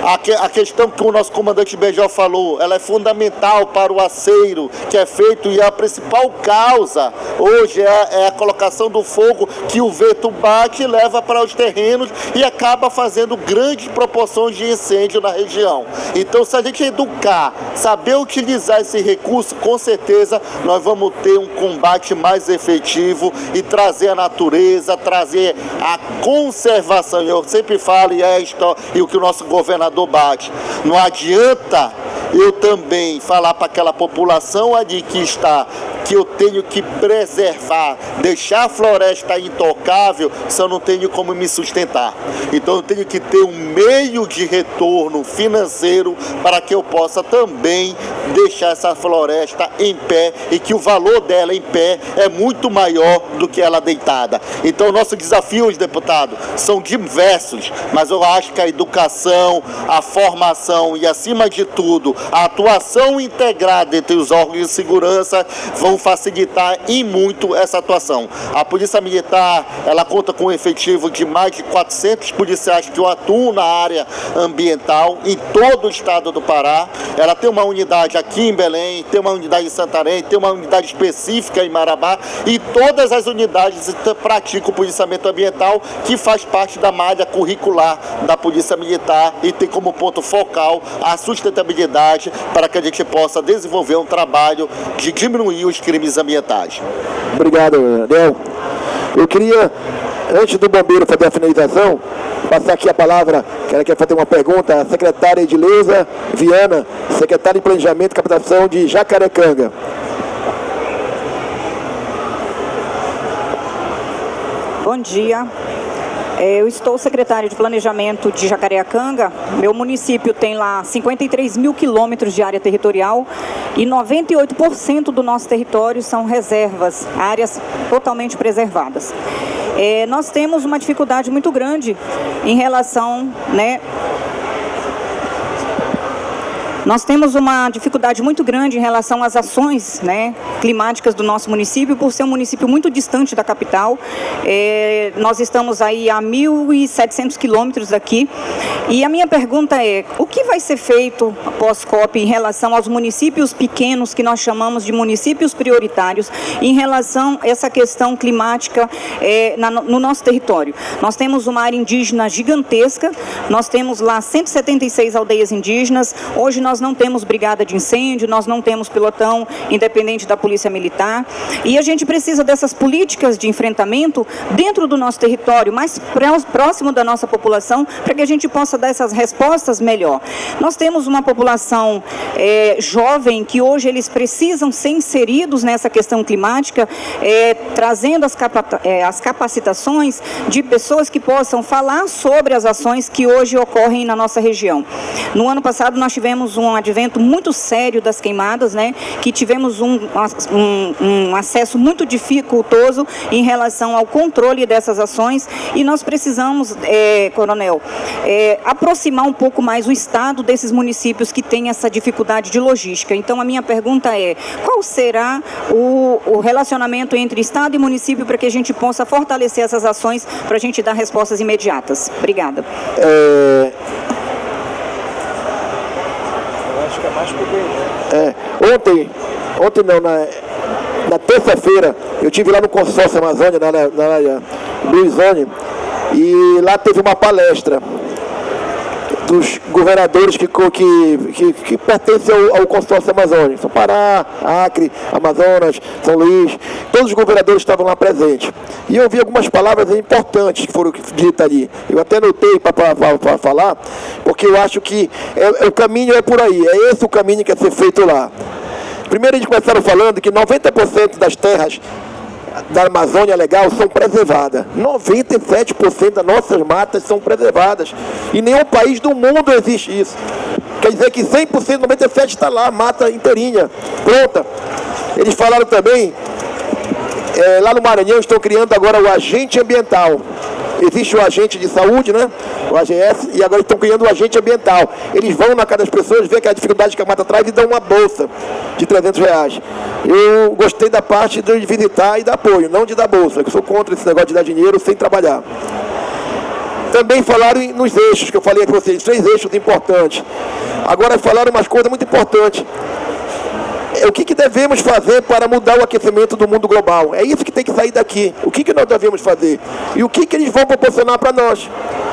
Speaker 10: A questão que o nosso comandante Benjol falou, ela é fundamental para o aceiro que é feito, e a principal causa hoje é a colocação do fogo, que o vento bate e leva para os terrenos e acaba fazendo grandes proporções de incêndio na região. Então, se a gente educar, saber utilizar esse recurso, com certeza nós vamos ter um combate mais efetivo e trazer a natureza, trazer a conservação. Eu sempre falo, e o que o nosso governador bate, não adianta eu também falar para aquela população ali que eu tenho que preservar, deixar a floresta intocável, se eu não tenho como me sustentar. Então eu tenho que ter um meio de retorno financeiro para que eu possa também deixar essa floresta em pé, e que o valor dela em pé é muito maior do que ela deitada. Então nossos desafios, deputado, são diversos, mas eu acho que a educação, a formação e, acima de tudo, a atuação integrada entre os órgãos de segurança vão facilitar e muito essa atuação. A Polícia Militar, ela conta com um efetivo de mais de 400 policiais que atuam na área ambiental em todo o estado do Pará. Ela tem uma unidade aqui em Belém, tem uma unidade em Santarém, tem uma unidade específica em Marabá, e todas as unidades praticam o policiamento ambiental, que faz parte da malha curricular da Polícia Militar, e tem como ponto focal a sustentabilidade, para que a gente possa desenvolver um trabalho de diminuir os crimes ambientais.
Speaker 2: Obrigado, Adel. Eu queria, antes do bombeiro fazer a finalização, passar aqui a palavra, que ela quer fazer uma pergunta, à secretária Edileuza Viana, secretária de Planejamento e Captação de Jacarecanga.
Speaker 12: Bom dia.
Speaker 11: Eu estou secretária de Planejamento de Jacareacanga. Meu município tem lá 53 mil quilômetros de área territorial e 98% do nosso território são reservas, áreas totalmente preservadas. Nós temos uma dificuldade muito grande em relação, Nós temos uma dificuldade muito grande em relação às ações climáticas do nosso município, por ser um município muito distante da capital. Nós estamos aí a 1.700 quilômetros daqui. E a minha pergunta é, o que vai ser feito após COP em relação aos municípios pequenos, que nós chamamos de municípios prioritários, em relação a essa questão climática no nosso território? Nós temos uma área indígena gigantesca, nós temos lá 176 aldeias indígenas. Hoje nós não temos brigada de incêndio, nós não temos pelotão independente da polícia militar, e a gente precisa dessas políticas de enfrentamento dentro do nosso território, mais próximo da nossa população, para que a gente possa dar essas respostas melhor. Nós temos uma população jovem, que hoje eles precisam ser inseridos nessa questão climática, trazendo as capacitações de pessoas que possam falar sobre as ações que hoje ocorrem na nossa região. No ano passado nós tivemos um advento muito sério das queimadas, que tivemos um acesso muito dificultoso em relação ao controle dessas ações, e nós precisamos, Coronel, aproximar um pouco mais o Estado desses municípios que têm essa dificuldade de logística. Então a minha pergunta é, qual será o relacionamento entre Estado e município para que a gente possa fortalecer essas ações para a gente dar respostas imediatas? Obrigada.
Speaker 2: Acho que é mais Ontem não, na terça-feira, eu estive lá no Consórcio Amazônia, na área Luizone, e lá teve uma palestra dos governadores que pertencem ao Consórcio Amazônia. São Pará, Acre, Amazonas, São Luís, todos os governadores estavam lá presentes. E eu ouvi algumas palavras importantes que foram ditas ali. Eu até anotei para falar, porque eu acho que o caminho é por aí, é esse o caminho que é ser feito lá. Primeiro eles começaram falando que 90% das terras da Amazônia Legal são preservadas. 97% das nossas matas são preservadas. Em nenhum país do mundo existe isso. Quer dizer que 100%, 97% está lá, mata inteirinha, pronta. Eles falaram também, lá no Maranhão estão criando agora o agente ambiental. Existe o agente de saúde, o AGS, e agora estão criando o agente ambiental. Eles vão na casa das pessoas, ver aquela dificuldade que a mata traz e dão uma bolsa de R$300. Eu gostei da parte de visitar e dar apoio, não de dar bolsa, que eu sou contra esse negócio de dar dinheiro sem trabalhar. Também falaram nos eixos, que eu falei para vocês, 3 eixos importantes. Agora falaram umas coisas muito importantes. O que devemos fazer para mudar o aquecimento do mundo global? É isso que tem que sair daqui. O que nós devemos fazer? E o que eles vão proporcionar para nós?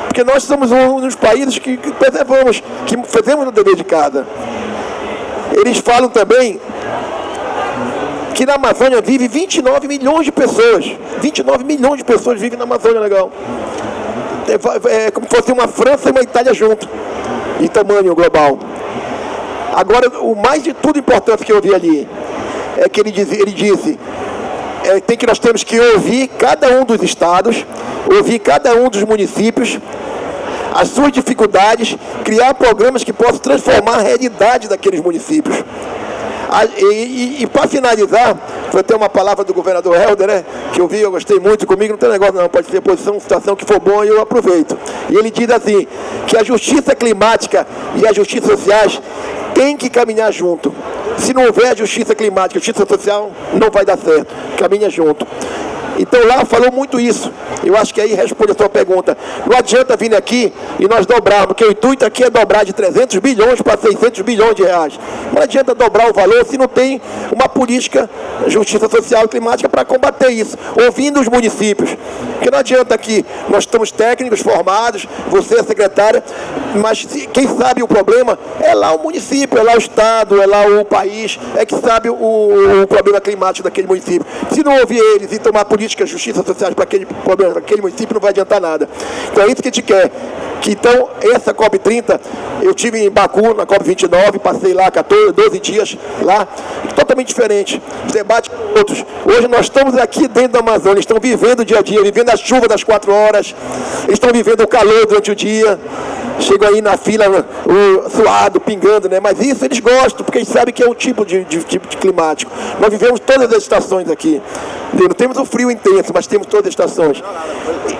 Speaker 2: Porque nós somos um dos países que preservamos, que fazemos o dever de casa. Eles falam também que na Amazônia vive 29 milhões de pessoas. 29 milhões de pessoas vivem na Amazônia Legal. É como se fosse uma França e uma Itália junto, em tamanho global. Agora, o mais de tudo importante que eu vi ali é que ele disse que nós temos que ouvir cada um dos estados, ouvir cada um dos municípios, as suas dificuldades, criar programas que possam transformar a realidade daqueles municípios. E para finalizar, foi até uma palavra do governador Helder, que eu vi, eu gostei muito, comigo não tem negócio não, pode ser posição, situação que for bom e eu aproveito. E ele diz assim, que a justiça climática e a justiça sociais têm que caminhar junto. Se não houver justiça climática, justiça social, não vai dar certo. Caminha junto. Então lá falou muito isso. Eu acho que aí responde a sua pergunta. Não adianta vir aqui e nós dobrarmos, porque o intuito aqui é dobrar de 300 bilhões para 600 bilhões de reais. Não adianta dobrar o valor se não tem uma política, justiça social e climática para combater isso. Ouvindo os municípios. Porque não adianta aqui, nós estamos técnicos formados, você é secretária, mas quem sabe o problema é lá o município, é lá o estado, é lá o país, é que sabe o problema climático daquele município. Se não ouvir eles e tomar políticas, justiça social para aquele problema, aquele município, não vai adiantar nada. Então é isso que a gente quer. Então, essa COP30, eu estive em Baku, na COP29, passei lá 12 dias lá, totalmente diferente. Os debates com outros. Hoje nós estamos aqui dentro da Amazônia, estão vivendo o dia a dia, vivendo a chuva das 4 horas, estão vivendo o calor durante o dia. Chegam aí na fila, suado, pingando, né? Mas isso eles gostam, porque eles sabem que é um tipo de climático. Nós vivemos todas as estações aqui. Não temos o frio intenso, mas temos todas as estações.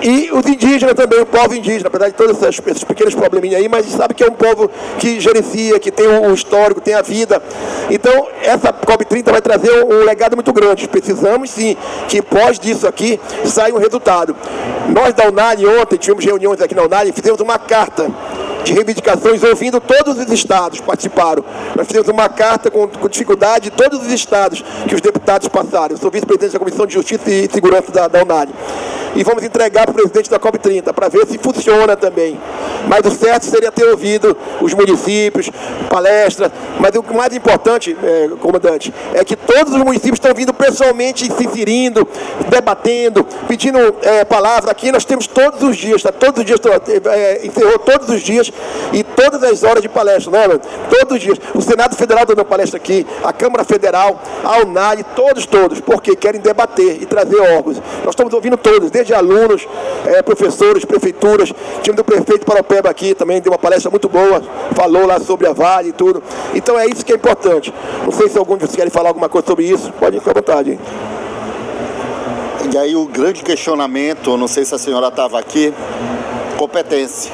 Speaker 2: E os indígenas também, o povo indígena, apesar de todos esses pequenos probleminhas aí, mas sabe que é um povo que gerencia, que tem o histórico, tem a vida. Então, essa COP30 vai trazer um legado muito grande. Precisamos, sim, que pós disso aqui saia um resultado. Nós da UNALI, ontem, tivemos reuniões aqui na UNALI, fizemos uma carta de reivindicações, ouvindo todos os estados participaram. Nós fizemos uma carta com dificuldade de todos os estados que os deputados passaram. Eu sou vice-presidente da Comissão de Justiça e Segurança da UNALI. E vamos entregar para o presidente da COP30, para ver se funciona também. Mas o certo seria ter ouvido os municípios, palestras, mas o mais importante, comandante, é que todos os municípios estão vindo pessoalmente se inserindo, debatendo, pedindo palavra. Aqui nós temos todos os dias, todos os dias, encerrou todos os dias e todas as horas de palestra, né? Todos os dias. O Senado Federal dando palestra aqui, a Câmara Federal, a UNALI, todos, porque querem debater e trazer órgãos. Nós estamos ouvindo todos, desde alunos, professores, prefeituras, time do prefeito Paropeba aqui também deu uma palestra muito boa, falou lá sobre a Vale e tudo. Então é isso que é importante. Não sei se algum de vocês querem falar alguma coisa sobre isso, pode ficar à vontade. Hein?
Speaker 10: E aí o grande questionamento, não sei se a senhora estava aqui, competência.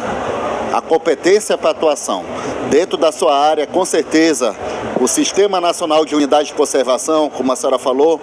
Speaker 10: A competência para atuação. Dentro da sua área, com certeza, o Sistema Nacional de Unidade de Conservação, como a senhora falou,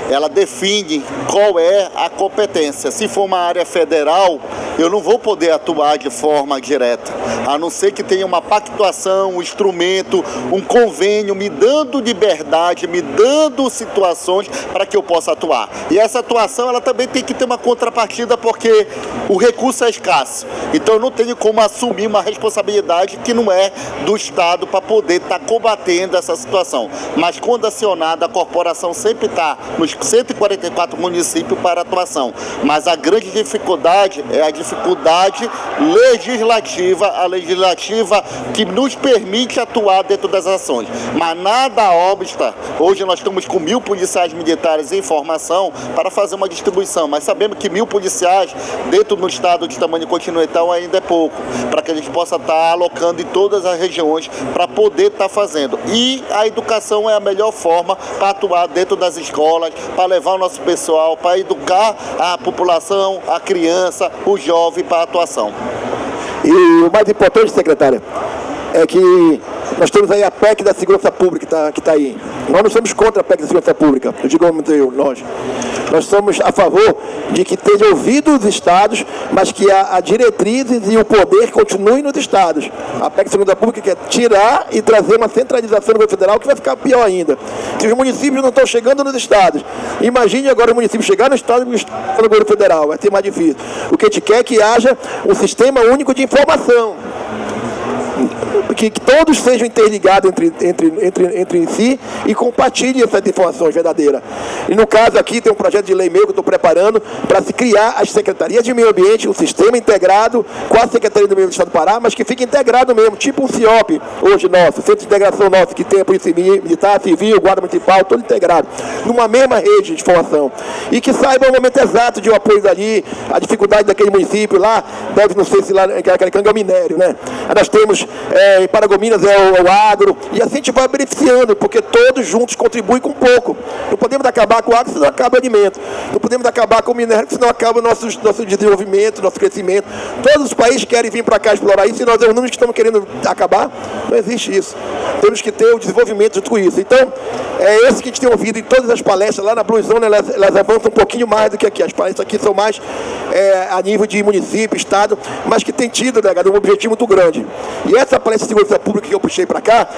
Speaker 10: ela define qual é a competência. Se for uma área federal, eu não vou poder atuar de forma direta, a não ser que tenha uma pactuação, um instrumento, um convênio me dando liberdade, me dando situações para que eu possa atuar. E essa atuação, ela também tem que ter uma contrapartida, porque o recurso é escasso. Então eu não tenho como assumir uma responsabilidade que não é do Estado para poder estar combatendo essa situação. Mas quando acionada, a corporação sempre está nos 144 municípios para atuação. Mas a grande dificuldade é a dificuldade legislativa, a legislativa que nos permite atuar dentro das ações. Mas nada obsta. Hoje nós estamos com 1.000 policiais militares em formação para fazer uma distribuição, mas sabemos que 1.000 policiais dentro do estado de tamanho continental ainda é pouco, para que a gente possa estar alocando em todas as regiões para poder estar fazendo. E a educação é a melhor forma para atuar dentro das escolas, para levar o nosso pessoal, para educar a população, a criança, o jovem para a atuação.
Speaker 2: E o mais importante, secretária, é que nós temos aí a PEC da Segurança Pública que está aí. Nós não somos contra a PEC da Segurança Pública, eu digo nós. Nós somos a favor de que tenha ouvido os estados, mas que a diretrizes e o poder continuem nos estados. A PEC da Segurança Pública quer tirar e trazer uma centralização no governo federal, que vai ficar pior ainda. Se os municípios não estão chegando nos estados, imagine agora o município chegar no estado e no governo federal, vai ser mais difícil. O que a gente quer é que haja um sistema único de informação, que todos sejam interligados entre si e compartilhem essas informações verdadeiras. E no caso aqui tem um projeto de lei meu que eu estou preparando para se criar as secretarias de meio ambiente, um sistema integrado com a Secretaria do Meio Ambiente do Estado do Pará, mas que fique integrado mesmo, tipo um CIOP hoje nosso, Centro de Integração nosso, que tem a Polícia Militar, Civil, Guarda Municipal, todo integrado, numa mesma rede de informação. E que saiba o momento exato de o apoio dali, a dificuldade daquele município lá, deve, não sei se lá, aquele canga é o minério, né? Nós temos em Paragominas é o agro, e assim a gente vai beneficiando, porque todos juntos contribuem com pouco. Não podemos acabar com o agro, senão acaba o alimento. Não podemos acabar com o minério, senão acaba o nosso desenvolvimento, nosso crescimento. Todos os países querem vir para cá explorar isso, e nós é o número que estamos querendo acabar. Não existe isso. Temos que ter o desenvolvimento junto com isso. Então, é esse que a gente tem ouvido em todas as palestras. Lá na Blue Zone, elas avançam um pouquinho mais do que aqui. As palestras aqui são mais a nível de município, estado, mas que tem tido, né, um objetivo muito grande. E essa palestra de segurança pública que eu puxei para cá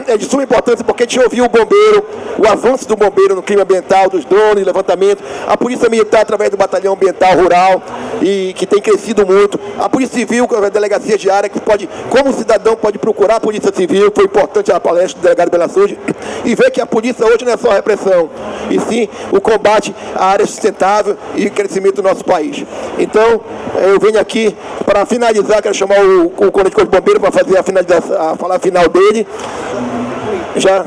Speaker 2: é de suma importância, porque a gente ouviu o bombeiro, o avanço do bombeiro no crime ambiental, dos drones, levantamento, a Polícia Militar através do Batalhão Ambiental Rural, e que tem crescido muito, a Polícia Civil, a Delegacia de Área, que pode, como cidadão, pode procurar a Polícia Civil, foi importante a palestra do delegado Belassude, e ver que a polícia hoje não é só repressão, e sim o combate à área sustentável e o crescimento do nosso país. Então, eu venho aqui para finalizar, quero chamar o Coronel de Corpo de Bombeiro para fazer a finalização, a falar final dele. Já.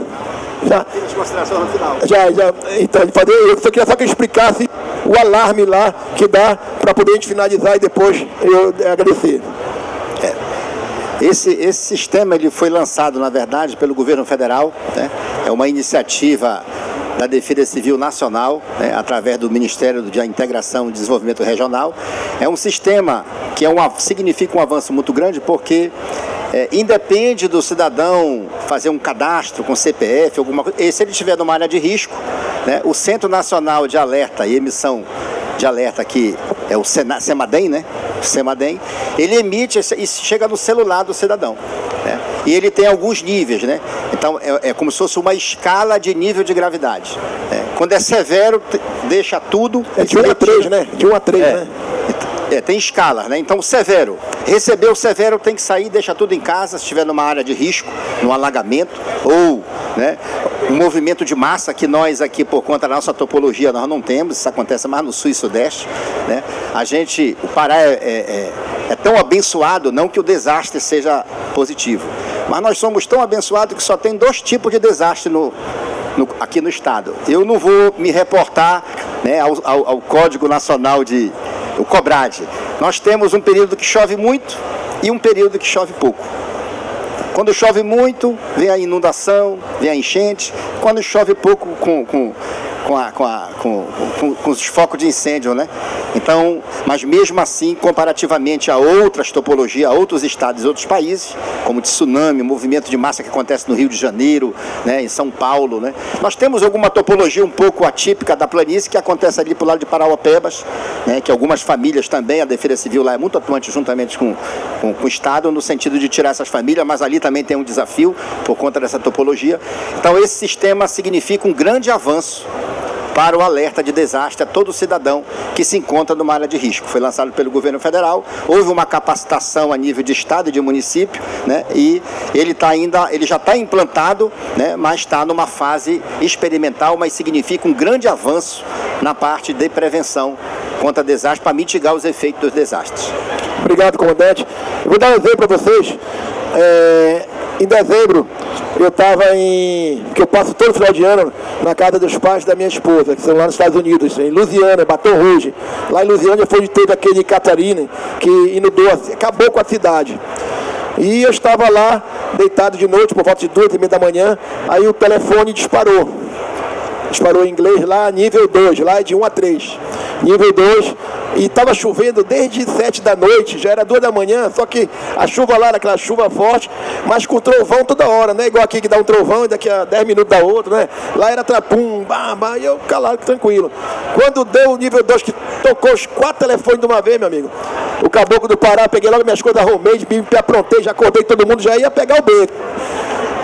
Speaker 2: Então, eu só queria que eu explicasse o alarme lá que dá para poder a gente finalizar e depois eu agradecer.
Speaker 7: Esse sistema ele foi lançado, na verdade, pelo governo federal, né? É uma iniciativa da Defesa Civil Nacional, né? Através do Ministério da Integração e Desenvolvimento Regional. É um sistema que significa um avanço muito grande, porque independe do cidadão fazer um cadastro com CPF, alguma coisa, e se ele estiver numa área de risco, né? O Centro Nacional de Alerta e Emissão de Alerta, que é o CEMADEM, né? O CEMADEM, ele emite e chega no celular do cidadão, né? E ele tem alguns níveis, né? Então, é como se fosse uma escala de nível de gravidade, né? Quando é severo, deixa tudo...
Speaker 2: de 1 a 3, né? De 1 a 3, né?
Speaker 7: Tem escalas, né? Então, severo. Recebeu o severo, tem que sair, deixa tudo em casa, se estiver numa área de risco, num alagamento, ou, né, um movimento de massa que nós aqui, por conta da nossa topologia, nós não temos, isso acontece mais no sul e sudeste, né? O Pará é tão abençoado, não que o desastre seja positivo, mas nós somos tão abençoados que só tem 2 tipos de desastre aqui no estado. Eu não vou me reportar, né, ao Código Nacional o COBRAD. Nós temos um período que chove muito e um período que chove pouco. Quando chove muito, vem a inundação, vem a enchente. Quando chove pouco, com os focos de incêndio, né? Então, mas mesmo assim, comparativamente a outras topologias, a outros estados e outros países, como tsunami, movimento de massa que acontece no Rio de Janeiro, né, em São Paulo, né? Nós temos alguma topologia um pouco atípica da planície que acontece ali pro lado de Parauapebas, né, que algumas famílias também, a Defesa Civil lá é muito atuante juntamente com o Estado, no sentido de tirar essas famílias, mas ali também tem um desafio por conta dessa topologia. Então, esse sistema significa um grande avanço para o alerta de desastre a todo cidadão que se encontra numa área de risco. Foi lançado pelo governo federal, houve uma capacitação a nível de estado e de município, né? E ele já está implantado, né? Mas está numa fase experimental, mas significa um grande avanço na parte de prevenção contra desastres, para mitigar os efeitos dos desastres.
Speaker 2: Obrigado, comandante. Eu vou dar um exemplo para vocês. Em dezembro, eu estava que eu passo todo final de ano na casa dos pais da minha esposa, que são lá nos Estados Unidos, em Louisiana, Baton Rouge. Lá em Louisiana foi onde teve aquele Catarina que inundou, acabou com a cidade. E eu estava lá, deitado de noite, por volta de 2h30 da manhã, aí o telefone disparou. Disparou em inglês lá, nível 2, lá é de 1 a 3. Nível 2, e estava chovendo desde 7 da noite, já era 2 da manhã, só que a chuva lá era aquela chuva forte, mas com trovão toda hora, né? Igual aqui que dá um trovão e daqui a 10 minutos dá outro, né? Lá era trapum, bam, e eu calado, tranquilo. Quando deu o nível 2, que tocou os 4 telefones de uma vez, meu amigo, o caboclo do Pará, peguei logo minhas coisas, arrumei, me aprontei, já acordei todo mundo, já ia pegar o beco.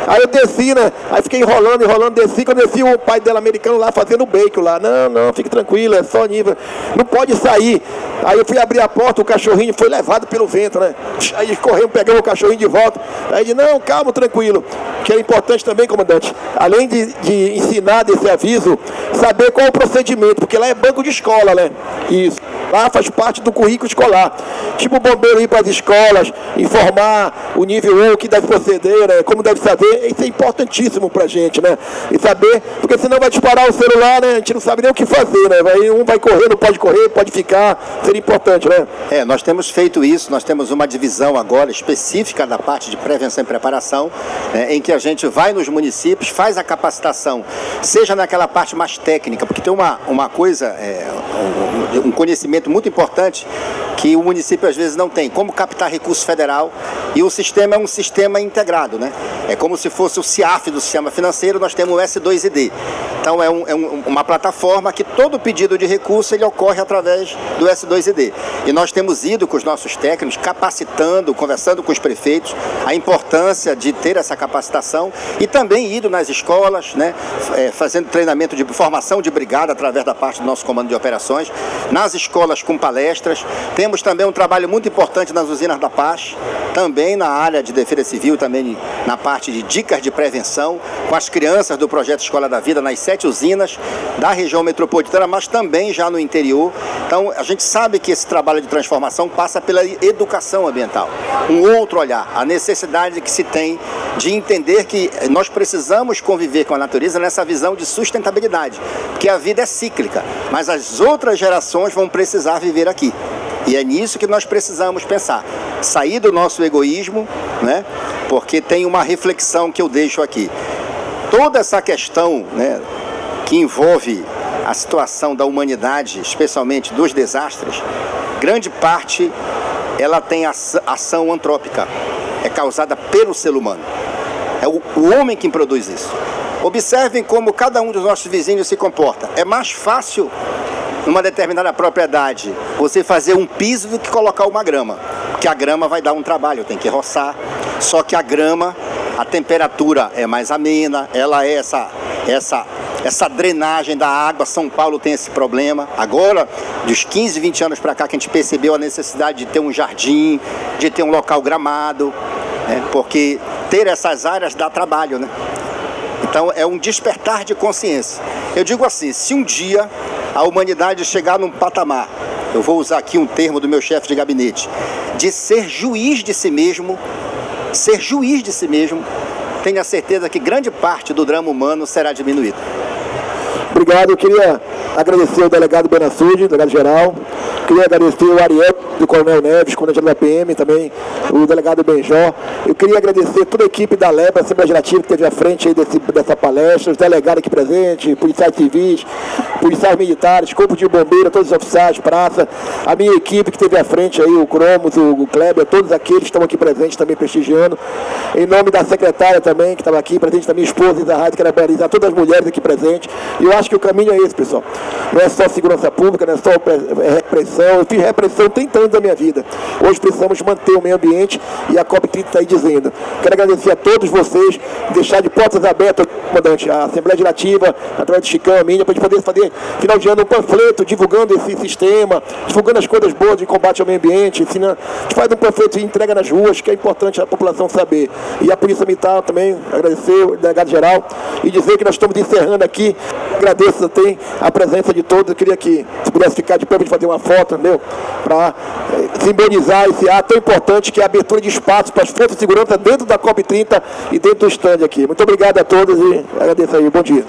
Speaker 2: Aí eu desci, né? Aí fiquei enrolando, desci. Quando eu desci, o pai dela americano lá fazendo o bacon lá. Não, fique tranquilo, é só nível. Não pode sair. Aí eu fui abrir a porta, o cachorrinho foi levado pelo vento, né? Aí corremos, pegamos o cachorrinho de volta. Aí ele disse, não, calma, tranquilo. Que é importante também, comandante, além de ensinar desse aviso, saber qual é o procedimento, porque lá é banco de escola, né? Isso. Lá faz parte do currículo escolar. Tipo o bombeiro ir para as escolas, informar o nível 1, o que deve proceder, né? Como deve saber. Isso é importantíssimo pra gente, né? E saber, porque senão vai disparar o celular, né? A gente não sabe nem o que fazer, né? Um vai correr, não pode correr, pode ficar. Seria importante, né?
Speaker 7: Nós temos feito isso, nós temos uma divisão agora específica da parte de prevenção e preparação, né, em que a gente vai nos municípios, faz a capacitação, seja naquela parte mais técnica, porque tem uma coisa, um conhecimento muito importante que o município às vezes não tem, como captar recurso federal, e o sistema é um sistema integrado, né? É como se fosse o CIAF do sistema financeiro, nós temos o S2ID. Então é uma plataforma que todo pedido de recurso ele ocorre através do S2ID. E nós temos ido com os nossos técnicos, capacitando, conversando com os prefeitos, a importância de ter essa capacitação e também ido nas escolas, né, fazendo treinamento de formação de brigada através da parte do nosso comando de operações, nas escolas com palestras. Temos também um trabalho muito importante nas usinas da paz, também na área de defesa civil, também na parte de dicas de prevenção, com as crianças do projeto Escola da Vida nas 7 7 usinas da região metropolitana, mas também já no interior. Então, a gente sabe que esse trabalho de transformação passa pela educação ambiental. Um outro olhar, a necessidade que se tem de entender que nós precisamos conviver com a natureza nessa visão de sustentabilidade, porque a vida é cíclica, mas as outras gerações vão precisar viver aqui. E é nisso que nós precisamos pensar. Sair do nosso egoísmo, né? Porque tem uma reflexão que eu deixo aqui. Toda essa questão, né, que envolve a situação da humanidade, especialmente dos desastres, grande parte ela tem ação antrópica. É causada pelo ser humano. É o homem quem produz isso. Observem como cada um dos nossos vizinhos se comporta. É mais fácil, numa determinada propriedade, você fazer um piso do que colocar uma grama. Porque a grama vai dar um trabalho, tem que roçar. Só que a grama, a temperatura é mais amena, ela é essa drenagem da água. São Paulo tem esse problema. Agora, dos 15, 20 anos para cá, que a gente percebeu a necessidade de ter um jardim, de ter um local gramado, né? Porque ter essas áreas dá trabalho, né? Então, é um despertar de consciência. Eu digo assim, se um dia a humanidade chegar num patamar, eu vou usar aqui um termo do meu chefe de gabinete, de ser juiz de si mesmo, tenha certeza que grande parte do drama humano será diminuído.
Speaker 2: Obrigado, eu queria agradecer ao delegado Benassudi, delegado geral, queria agradecer o Ariel do Coronel Neves, comandante da PM, também o delegado Benjó. Eu queria agradecer toda a equipe da LEBA, Assembleia Legislativa, que esteve à frente aí dessa palestra, os delegados aqui presentes, policiais civis, policiais militares, corpo de bombeiro, todos os oficiais, praça, a minha equipe que esteve à frente aí, o Cromos, o Kleber, todos aqueles que estão aqui presentes também prestigiando. Em nome da secretária também, que estava aqui presente, da minha esposa, Isa Rádio, quero parabenizar todas as mulheres aqui presentes. E eu acho que o caminho é esse, pessoal. Não é só segurança pública, não é só repressão. Eu fiz repressão 30 anos da minha vida. Hoje precisamos manter o meio ambiente e a COP30 está aí dizendo. Quero agradecer a todos vocês, deixar de portas abertas, comandante, a Assembleia Legislativa, através de Chicão, a minha, para a gente poder fazer, final de ano, um panfleto divulgando esse sistema, divulgando as coisas boas de combate ao meio ambiente, ensinando. A gente faz um panfleto e entrega nas ruas, que é importante a população saber. E a Polícia Militar também, agradecer o delegado geral e dizer que nós estamos encerrando aqui. Agradeço também a presença de todos. Eu queria que, se pudesse ficar de pé para a gente fazer uma foto, entendeu? Para simbolizar esse ato tão importante que é a abertura de espaço para as forças de segurança dentro da COP30 e dentro do stand aqui. Muito obrigado a todos e agradeço aí. Bom dia.